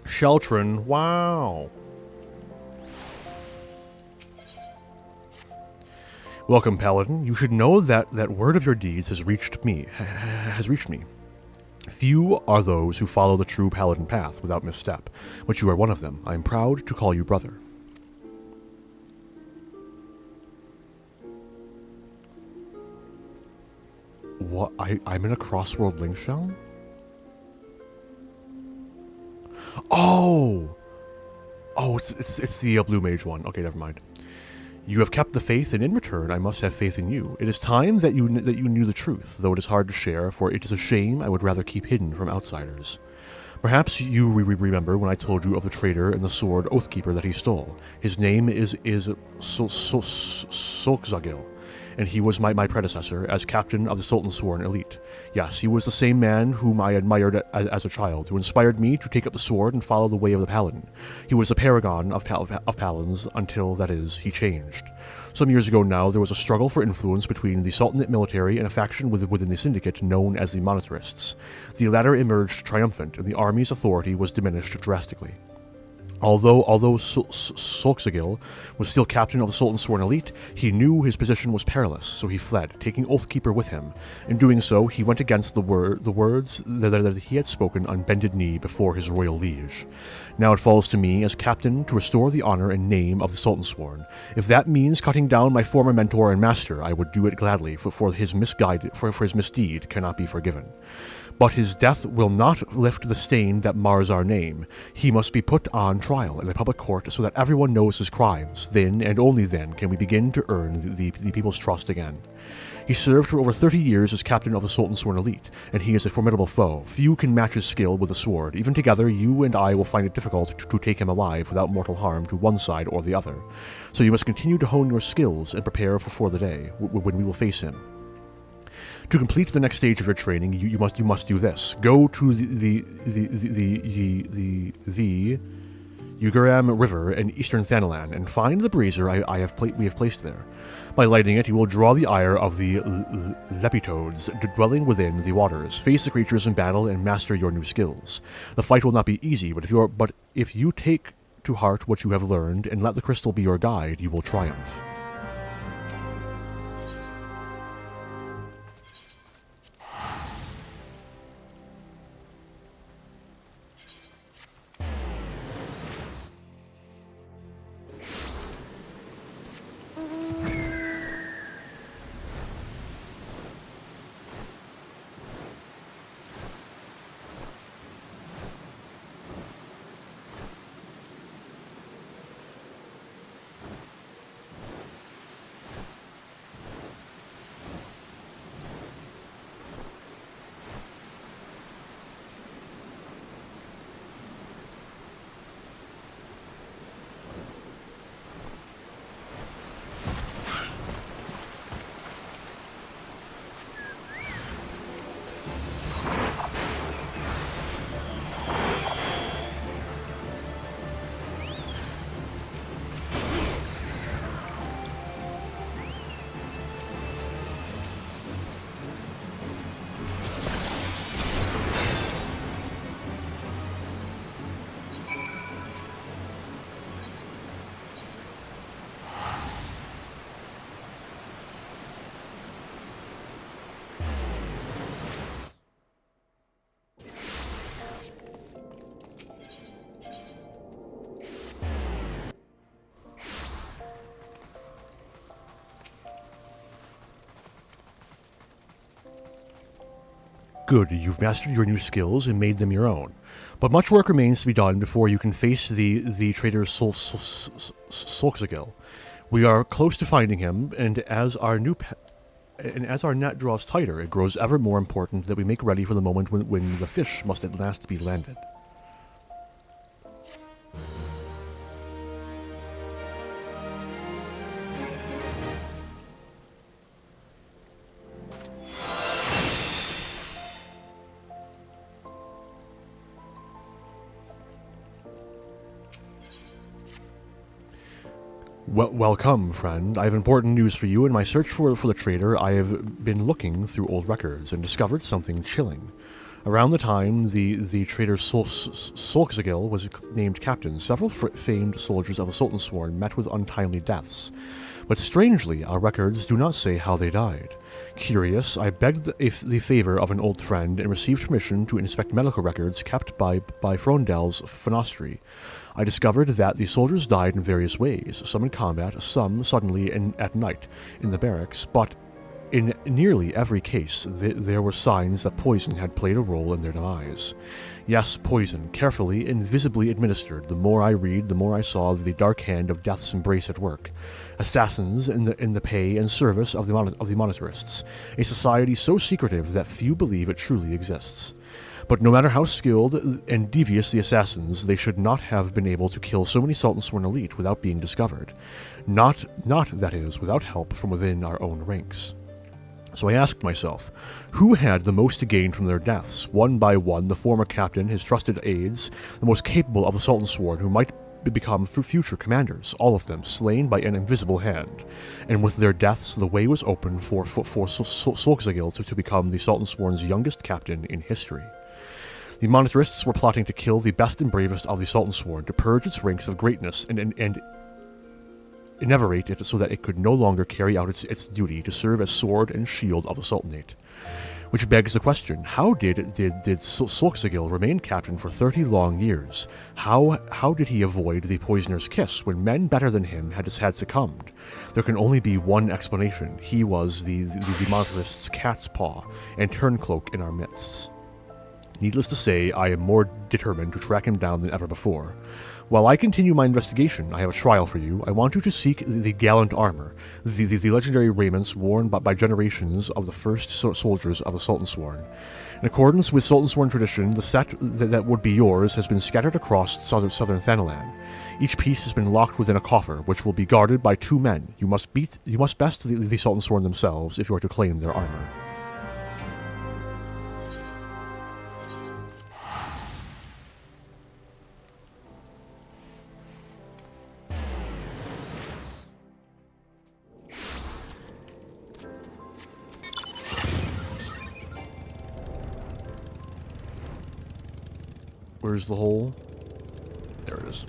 Speaker 1: Sheltrin, wow. Welcome, Paladin. You should know that word of your deeds has reached me. Few are those who follow the true Paladin path without misstep, but you are one of them. I am proud to call you brother. What? I'm in a Crossworld Link shell? Oh! Oh, it's the Blue Mage one. Okay, never mind. You have kept the faith, and in return, I must have faith in you. It is time that you knew the truth, though it is hard to share, for it is a shame I would rather keep hidden from outsiders. Perhaps you remember when I told you of the traitor and the sword Oathkeeper that he stole. His name is Solkzagil, and he was my predecessor as captain of the Sultan Sworn elite. Yes, he was the same man whom I admired as a child, who inspired me to take up the sword and follow the way of the Paladin. He was the paragon of Paladins until, that is, he changed. Some years ago now, there was a struggle for influence between the Sultanate military and a faction within the Syndicate known as the Monetherists. The latter emerged triumphant, and the army's authority was diminished drastically. Although Solkzagil was still captain of the Sultan Sworn elite, he knew his position was perilous, so he fled, taking Oathkeeper with him. In doing so, he went against the words that he had spoken on bended knee before his royal liege. Now it falls to me, as captain, to restore the honor and name of the Sultan Sworn. If that means cutting down my former mentor and master, I would do it gladly, for his misdeed cannot be forgiven. But his death will not lift the stain that mars our name. He must be put on trial in a public court so that everyone knows his crimes. Then, and only then, can we begin to earn the people's trust again. He served for over 30 years as captain of the Sultan Sworn elite, and he is a formidable foe. Few can match his skill with a sword. Even together, you and I will find it difficult to take him alive without mortal harm to one side or the other. So you must continue to hone your skills and prepare for the day when we will face him. To complete the next stage of your training, you must do this. Go to the Ugaram River in eastern Thanalan and find the brazier we have placed there. By lighting it, you will draw the ire of the Lepitoads dwelling within the waters. Face the creatures in battle and master your new skills. The fight will not be easy, but if you take to heart what you have learned and let the crystal be your guide, you will triumph. Good, you've mastered your new skills and made them your own. But much work remains to be done before you can face the traitor Solxagil. We are close to finding him, and as our net draws tighter, it grows ever more important that we make ready for the moment when the fish must at last be landed. Welcome, friend. I have important news for you. In my search for the traitor, I have been looking through old records and discovered something chilling. Around the time the traitor Solxagil was named captain, several famed soldiers of the Sultansworn met with untimely deaths. But strangely, our records do not say how they died. Curious, I begged the favor of an old friend and received permission to inspect medical records kept by Frondel's Fenostri. I discovered that the soldiers died in various ways, some in combat, some suddenly at night in the barracks, but in nearly every case there were signs that poison had played a role in their demise. Yes, poison, carefully and visibly administered. The more I read, the more I saw the dark hand of death's embrace at work. Assassins in the pay and service of the monetarists, a society so secretive that few believe it truly exists. But no matter how skilled and devious the assassins, they should not have been able to kill so many Sultansworn elite without being discovered. Not, that is, without help from within our own ranks. So I asked myself, who had the most to gain from their deaths? One by one, the former captain, his trusted aides, the most capable of the Sultansworn who might become future commanders, all of them slain by an invisible hand. And with their deaths, the way was open for Solxagil to become the Sultansworn's youngest captain in history. The monetarists were plotting to kill the best and bravest of the Sultansworn, to purge its ranks of greatness and enervate it so that it could no longer carry out its duty to serve as sword and shield of the Sultanate. Which begs the question, how did Solxagil remain captain for 30 long years? How did he avoid the poisoner's kiss when men better than him had succumbed? There can only be one explanation. He was the monetarist's cat's paw and turncloak in our midst. Needless to say, I am more determined to track him down than ever before. While I continue my investigation, I have a trial for you. I want you to seek the gallant armor, the legendary raiments worn by generations of the first soldiers of the Sultansworn. In accordance with Sultansworn tradition, the set that would be yours has been scattered across southern Thanalan. Each piece has been locked within a coffer, which will be guarded by 2 men. You must best the Sultansworn themselves if you are to claim their armor. Where's the hole? There it is.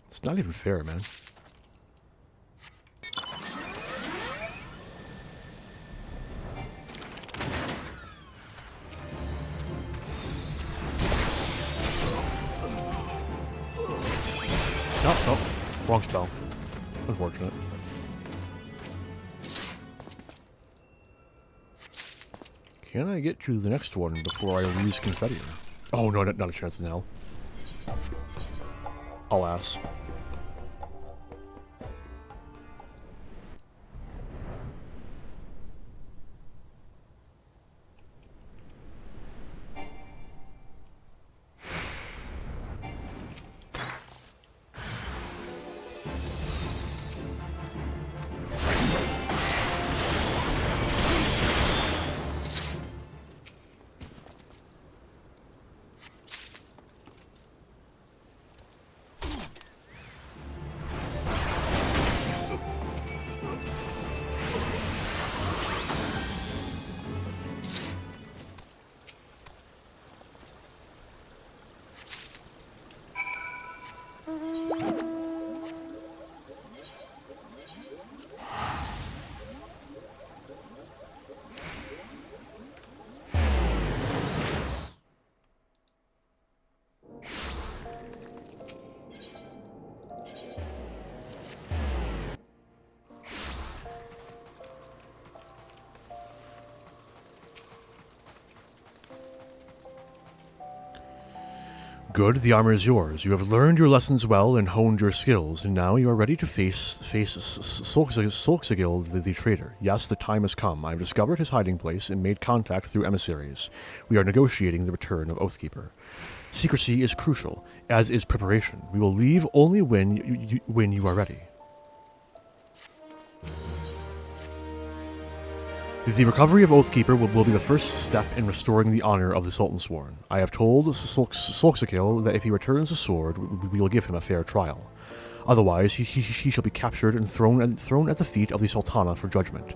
Speaker 1: It's not even fair, man. Oh, wrong spell. Unfortunate. Can I get to the next one before I lose confetti? Oh no, not a chance in hell. Alas. Good, the armor is yours. You have learned your lessons well and honed your skills, and now you are ready to face Solxagil the traitor. Yes, the time has come. I have discovered his hiding place and made contact through emissaries. We are negotiating the return of Oathkeeper. Secrecy is crucial, as is preparation. We will leave only when you are ready. The recovery of Oathkeeper will be the first step in restoring the honor of the Sultansworn. I have told Solxagil that if he returns the sword, we will give him a fair trial. Otherwise, he shall be captured and thrown at the feet of the Sultana for judgment.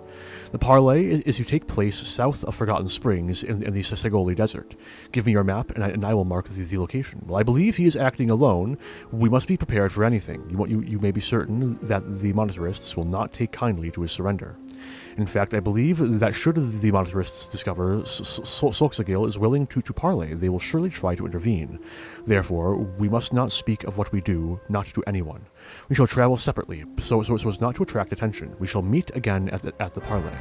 Speaker 1: The parley is to take place south of Forgotten Springs in the Segoli Desert. Give me your map, and I will mark the location. Well, I believe he is acting alone. We must be prepared for anything. You may be certain that the monetarists will not take kindly to his surrender. In fact, I believe that should the monetarists discover Solxagil is willing to parley, they will surely try to intervene. Therefore, we must not speak of what we do, not to anyone. We shall travel separately, so as not to attract attention. We shall meet again at the parley.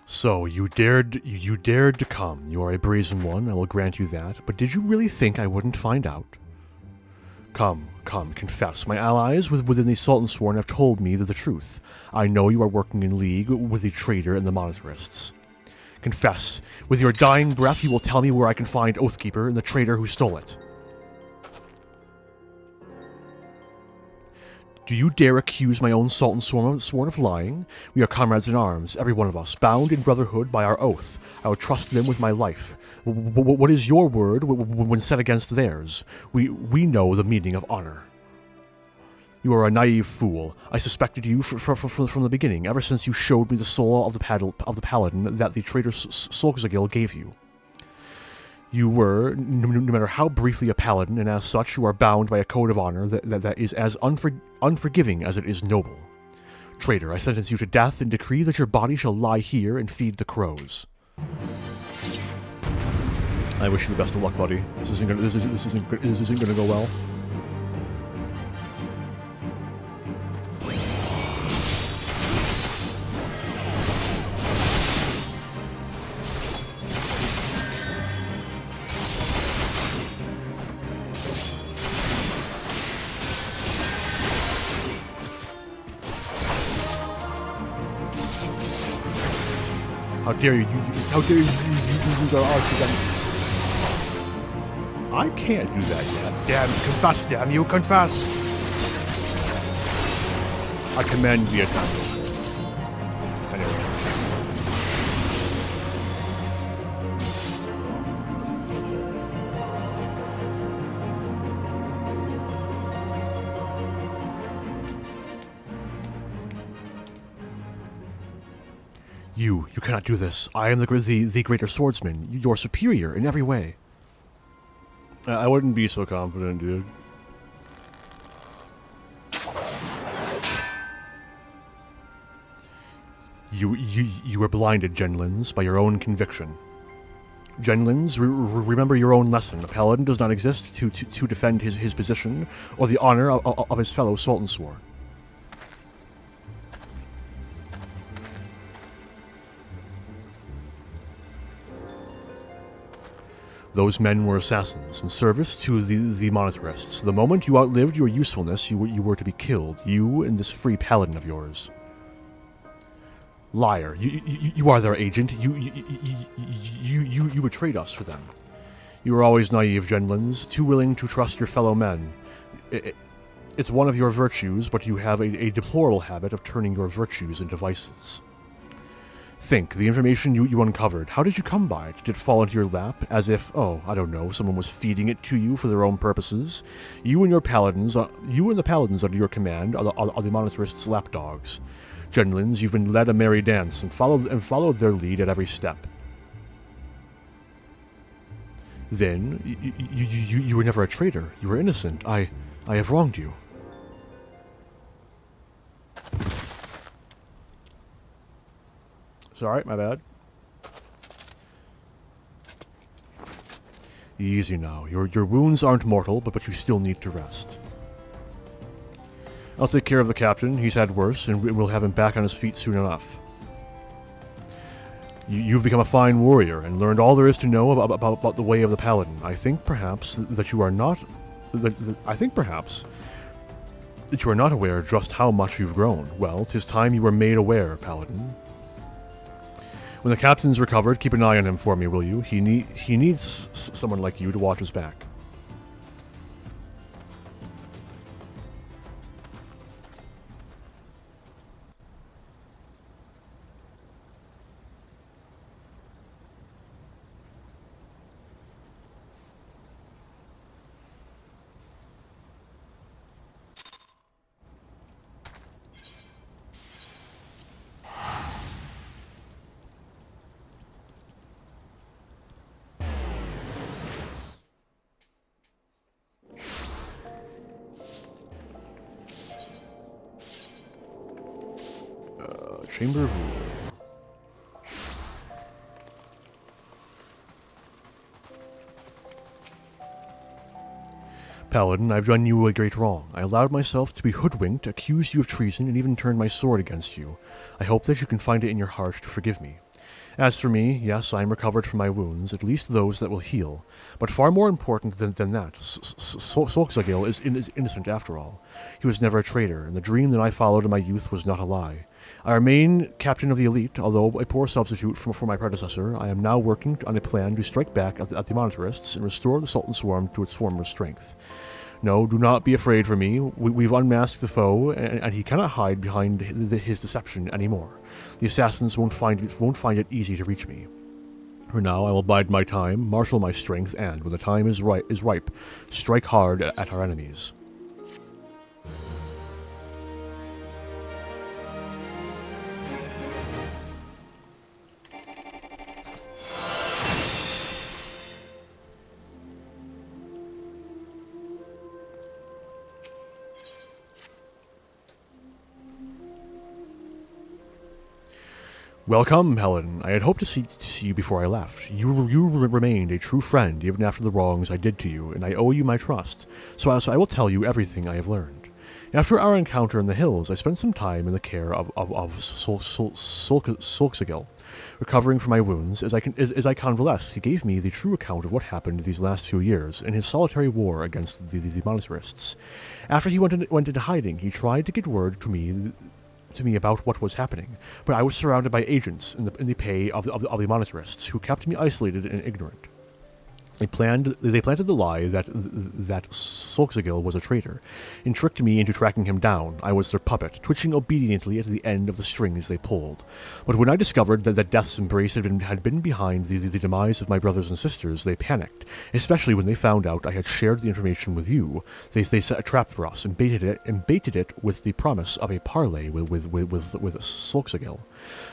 Speaker 1: So, you dared to come. You are a brazen one, I will grant you that. But did you really think I wouldn't find out? Come, confess. My allies within the Sultansworn have told me the truth. I know you are working in league with the traitor and the monetarists. Confess. With your dying breath, you will tell me where I can find Oathkeeper and the traitor who stole it. Do you dare accuse my own Sultan sworn of lying? We are comrades in arms, every one of us, bound in brotherhood by our oath. I would trust them with my life. What is your word when set against theirs? We know the meaning of honor. You are a naive fool. I suspected you from the beginning, ever since you showed me the soul of the paladin that the traitor Solkzagil gave you. You were, no matter how briefly, a paladin, and as such you are bound by a code of honor that is as unforgiving as it is noble. Traitor, I sentence you to death and decree that your body shall lie here and feed the crows. I wish you the best of luck, buddy. This isn't gonna go well. How dare you use our arts against... I can't do that yet. Damn, confess, damn you, confess! I command the attack. Anyway. You cannot do this. I am the greater swordsman. You're superior in every way. I wouldn't be so confident, dude. You were blinded, Genlins, by your own conviction. Genlins, remember your own lesson. A paladin does not exist to defend his position or the honor of his fellow Sultansworn. Those men were assassins, in service to the monarchists. The moment you outlived your usefulness, you were to be killed. You and this free paladin of yours. Liar! You are their agent. You betrayed us for them. You were always naive, Genlins, too willing to trust your fellow men. It's one of your virtues, but you have a deplorable habit of turning your virtues into vices. Think, the information you uncovered, how did you come by it? Did it fall into your lap, as if, oh, I don't know, someone was feeding it to you for their own purposes? You and the paladins under your command are the monarchists' lapdogs. Genlins, you've been led a merry dance, and followed their lead at every step. Then, you were never a traitor. You were innocent. I have wronged you. Sorry, my bad. Easy now. Your wounds aren't mortal, but you still need to rest. I'll take care of the captain. He's had worse, and we'll have him back on his feet soon enough. You've become a fine warrior, and learned all there is to know about the way of the paladin. I think perhaps that you are not... that you are not aware just how much you've grown. Well, 'tis time you were made aware, paladin. When the captain's recovered, keep an eye on him for me, will you? He needs someone like you to watch his back. Chamber of Rule. Paladin, I've done you a great wrong. I allowed myself to be hoodwinked, accused you of treason, and even turned my sword against you. I hope that you can find it in your heart to forgive me. As for me, yes, I am recovered from my wounds, at least those that will heal. But far more important than that, Solkzagil is innocent after all. He was never a traitor, and the dream that I followed in my youth was not a lie. I remain captain of the elite, although a poor substitute for my predecessor. I am now working on a plan to strike back at the monarchists and restore the Sultan Swarm to its former strength. No, do not be afraid for me. We've unmasked the foe, and he cannot hide behind his deception anymore. The assassins won't find it easy to reach me. For now, I will bide my time, marshal my strength, and, when the time is ripe, strike hard at our enemies. Welcome, Helen. I had hoped to see you before I left. You remained a true friend even after the wrongs I did to you, and I owe you my trust. So I will tell you everything I have learned. After our encounter in the hills, I spent some time in the care of Solkzagil. Recovering from my wounds, as I convalesced, he gave me the true account of what happened these last 2 years in his solitary war against the monasterists. After he went into hiding, he tried to get word to me about what was happening, but I was surrounded by agents in the pay of the monasterists, who kept me isolated and ignorant. They planted the lie that Solkzagil was a traitor, and tricked me into tracking him down. I was their puppet, twitching obediently at the end of the strings they pulled. But when I discovered that Death's Embrace had been behind the demise of my brothers and sisters, they panicked, especially when they found out I had shared the information with you. They set a trap for us and baited it with the promise of a parley with Solkzagil.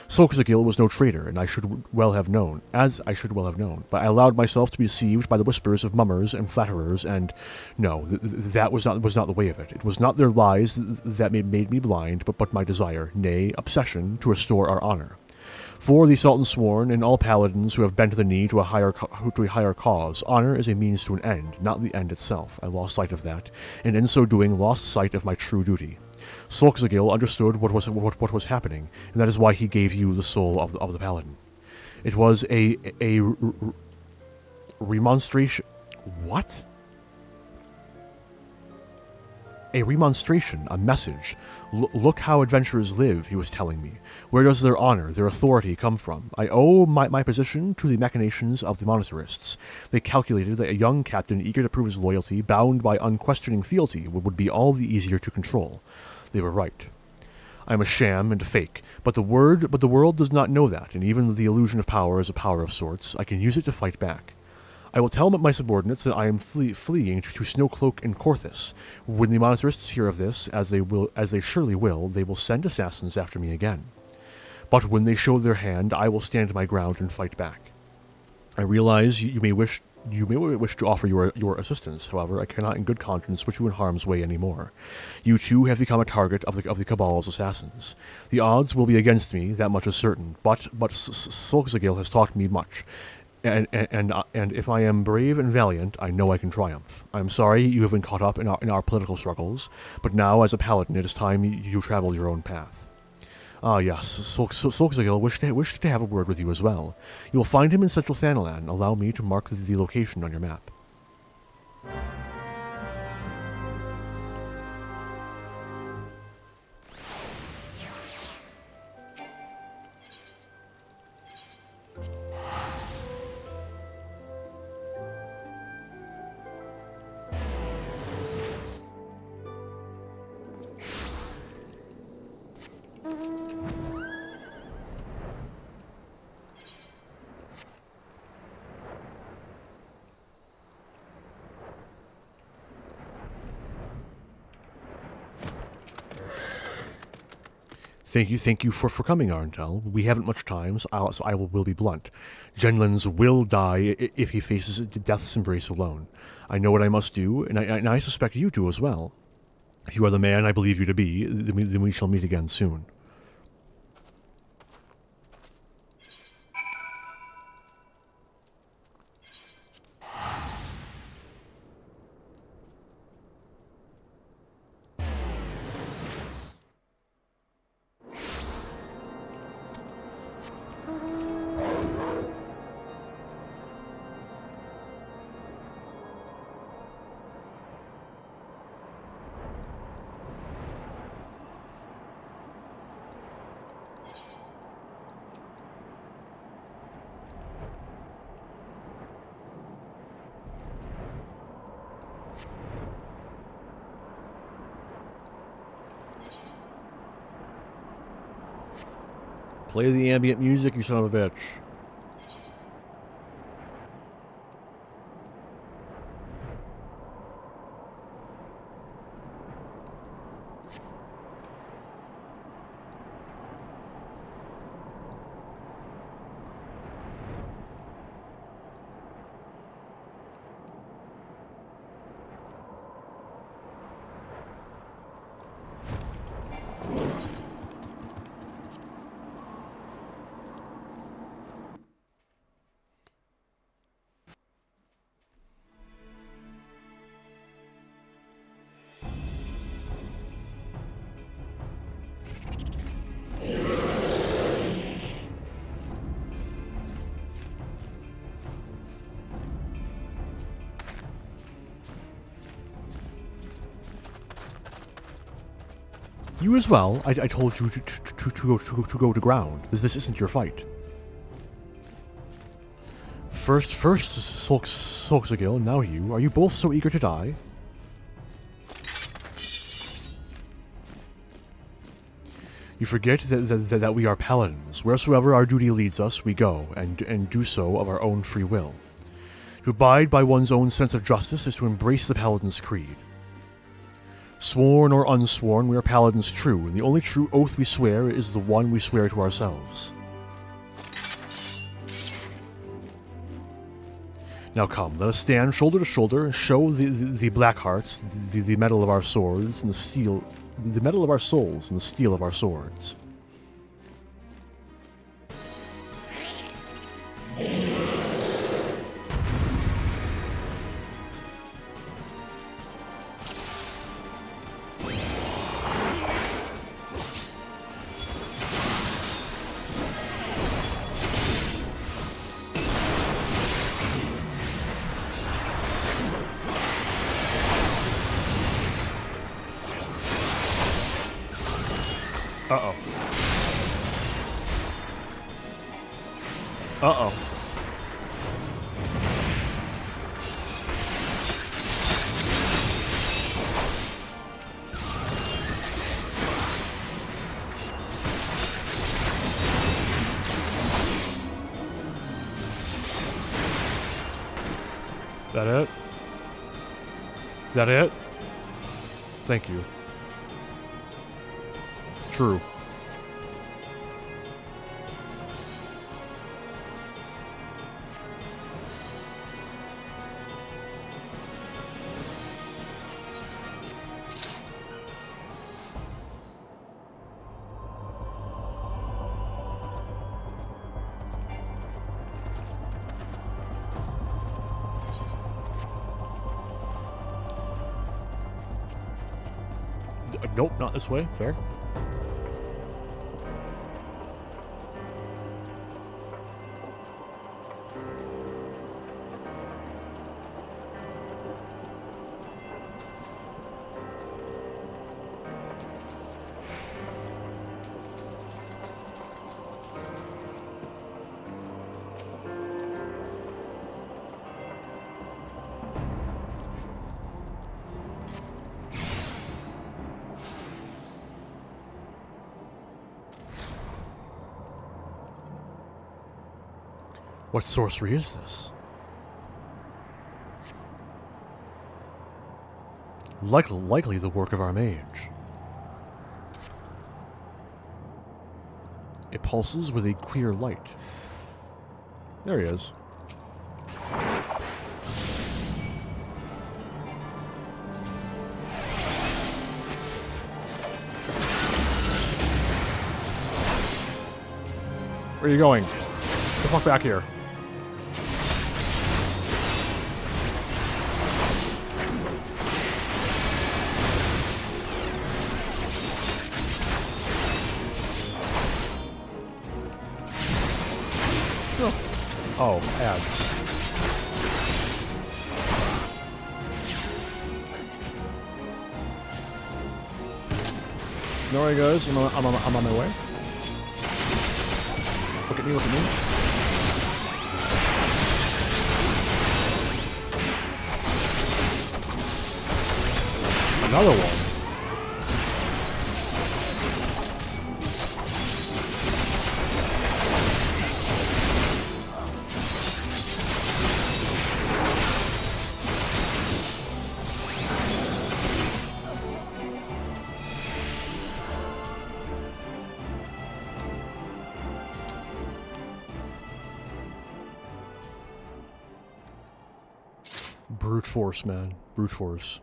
Speaker 1: Solkzagil was no traitor, and I should well have known, but I allowed myself to be deceived by the whispers of mummers and flatterers, and no, that was not the way of it. It was not their lies that made me blind, but my desire, nay, obsession, to restore our honor. For the Sultan Sworn and all paladins who have bent the knee to a higher cause, honor is a means to an end, not the end itself. I lost sight of that, and in so doing lost sight of my true duty. Solkzagil understood what was happening, and that is why he gave you the soul of the paladin. It was a remonstration. What? A remonstration, a message. Look how adventurers live, he was telling me. Where does their honor, their authority come from? I owe my position to the machinations of the monasterists. They calculated that a young captain eager to prove his loyalty, bound by unquestioning fealty, would be all the easier to control. They were right. I am a sham and a fake, but the world does not know that, and even the illusion of power is a power of sorts. I can use it to fight back. I will tell my subordinates that I am fleeing to Snowcloak and Corthus. When the monasterists hear of this, as they surely will, they will send assassins after me again. But when they show their hand, I will stand my ground and fight back. I realize you may wish to offer your assistance. However, I cannot in good conscience put you in harm's way anymore. You too have become a target of the Cabal's assassins. The odds will be against me, that much is certain, but Solkzagil has taught me much. And if I am brave and valiant, I know I can triumph. I am sorry you have been caught up in our political struggles, but now, as a paladin, it is time you traveled your own path. Ah, yes, Solkzagil wished to have a word with you as well. You will find him in Central Thanalan. Allow me to mark the location on your map. Thank you for coming, Arntel. We haven't much time, so I will be blunt. Genlins will die if he faces Death's Embrace alone. I know what I must do, and I suspect you do as well. If you are the man I believe you to be, then we shall meet again soon. Play the ambient music, you son of a bitch. You as well. I told you to go to ground. This isn't your fight. First Sulksagil, now you. Are you both so eager to die? You forget that we are paladins. Wheresoever our duty leads us, we go, and do so of our own free will. To abide by one's own sense of justice is to embrace the paladin's creed. Sworn or unsworn, we are paladins true, and the only true oath we swear is the one we swear to ourselves. Now come, let us stand shoulder to shoulder and show the black hearts, the metal of our swords, and the metal of our souls, and the steel of our swords. Uh-oh. Uh-oh. That it? That it? Thank you. True. Nope, not this way. Fair. What sorcery is this? Likely the work of our mage. It pulses with a queer light. There he is. Where are you going? Get the fuck back here. Oh, ads. There he goes. I'm on my way. Look at me, look at me. Another one. Brute force, man. Brute force.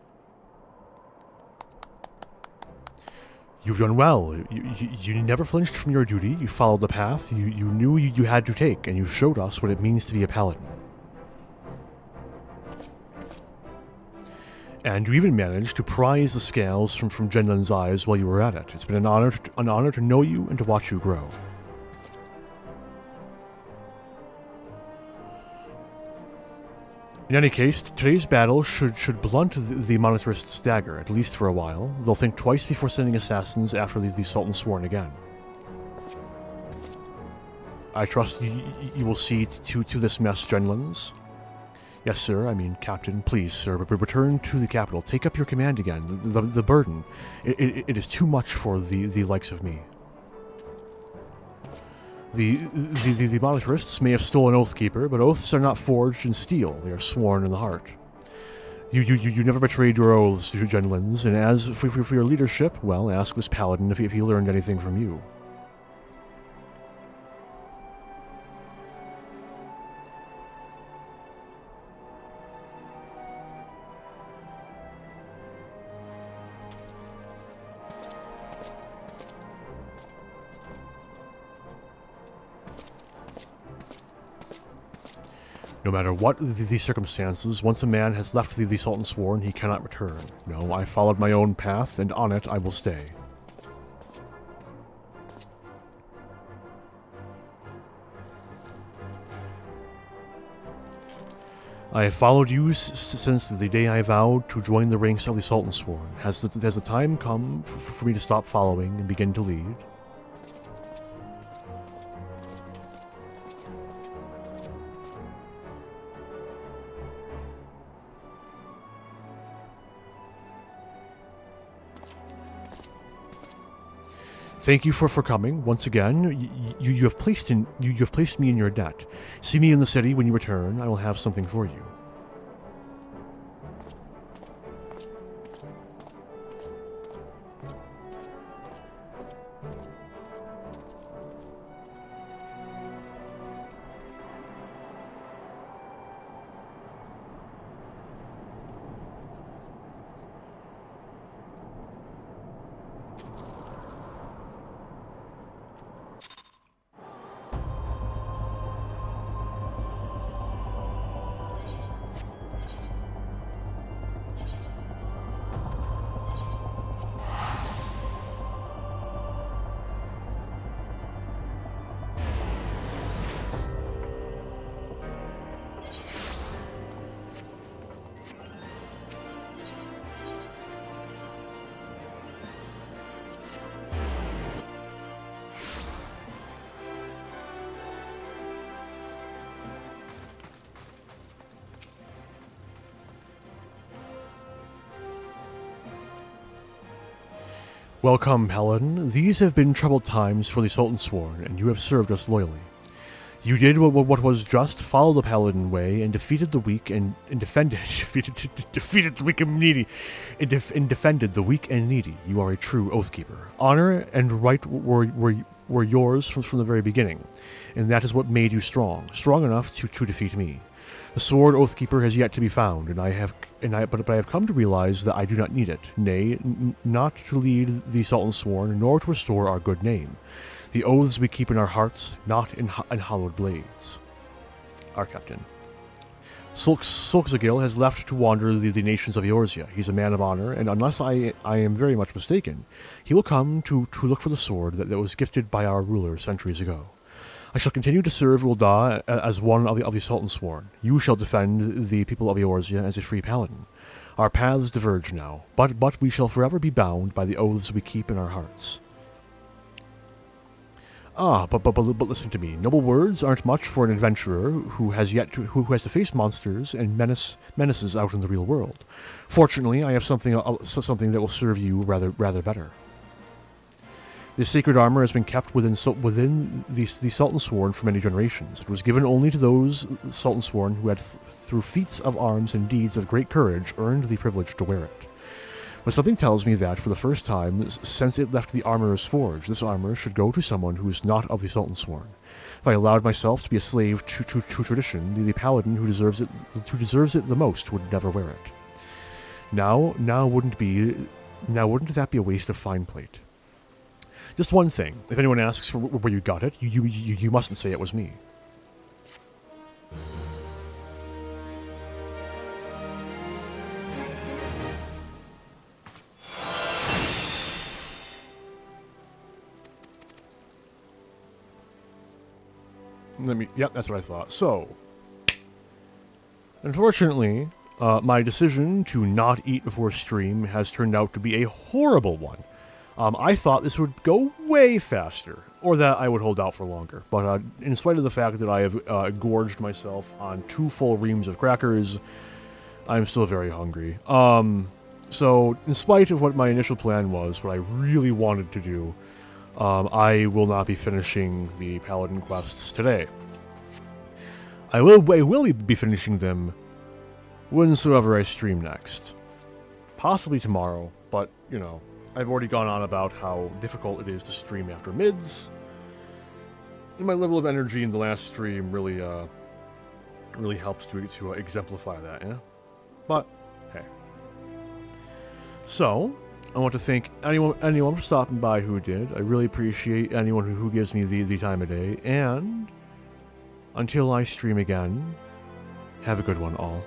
Speaker 1: You've done well. You never flinched from your duty. You followed the path you knew you had to take, and you showed us what it means to be a paladin. And you even managed to prize the scales from Genlin's eyes while you were at it. It's been an honor to know you and to watch you grow. In any case, today's battle should blunt the monetarist's dagger, at least for a while. They'll think twice before sending assassins after the Sultan Sworn again. I trust you will see to this mess, Genlins. Yes, sir. I mean, Captain. Please, sir, but return to the capital. Take up your command again. The burden. It is too much for the likes of me. The monetarists may have stolen Oathkeeper, but oaths are not forged in steel. They are sworn in the heart. You never betrayed your oaths, Genlins, and as for your leadership, well, ask this paladin if he learned anything from you. No matter what the circumstances, once a man has left the Sultan Sworn, he cannot return. No, I followed my own path, and on it I will stay. I have followed you since the day I vowed to join the ranks of the Sultan Sworn. Has the time come for me to stop following and begin to lead? Thank you for coming once again. You have placed me in your debt. See me in the city when you return. I will have something for you. Welcome, Paladin. These have been troubled times for the Sultan Sworn, and you have served us loyally. You did what was just, followed the Paladin way, and defeated the weak and defended the weak and needy, and defended the weak and needy. You are a true Oathkeeper. Honor and right were yours from the very beginning, and that is what made you strong enough to defeat me. The sword Oathkeeper has yet to be found, but I have come to realize that I do not need it, nay, not to lead the Sultan Sworn, nor to restore our good name. The oaths we keep in our hearts, not in hollowed blades. Our captain. Sulkzagil has left to wander the nations of Eorzea. He's a man of honor, and unless I am very much mistaken, he will come to look for the sword that was gifted by our ruler centuries ago. I shall continue to serve Ul'dah as one of the Sultan Sworn. You shall defend the people of Eorzea as a free paladin. Our paths diverge now, but we shall forever be bound by the oaths we keep in our hearts. But listen to me. Noble words aren't much for an adventurer who has to face monsters and menaces out in the real world. Fortunately, I have something that will serve you rather better. This sacred armor has been kept within the Sultan Sworn for many generations. It was given only to those Sultan Sworn who had, through feats of arms and deeds of great courage, earned the privilege to wear it. But something tells me that, for the first time, since it left the Armorer's Forge, this armor should go to someone who is not of the Sultan Sworn. If I allowed myself to be a slave to tradition, the paladin who deserves it the most would never wear it. Now wouldn't that be a waste of fine plate? Just one thing. If anyone asks where you got it, you mustn't say it was me. Yep, that's what I thought. So, unfortunately, my decision to not eat before stream has turned out to be a horrible one. I thought this would go way faster, or that I would hold out for longer. But in spite of the fact that I have gorged myself on 2 full reams of crackers, I'm still very hungry. So, in spite of what my initial plan was, what I really wanted to do, I will not be finishing the Paladin quests today. I will be finishing them whensoever I stream next. Possibly tomorrow, but, you know, I've already gone on about how difficult it is to stream after mids. And my level of energy in the last stream really helps to exemplify that, yeah? But, hey. So, I want to thank anyone for stopping by who did. I really appreciate anyone who gives me the time of day. And until I stream again, have a good one, all.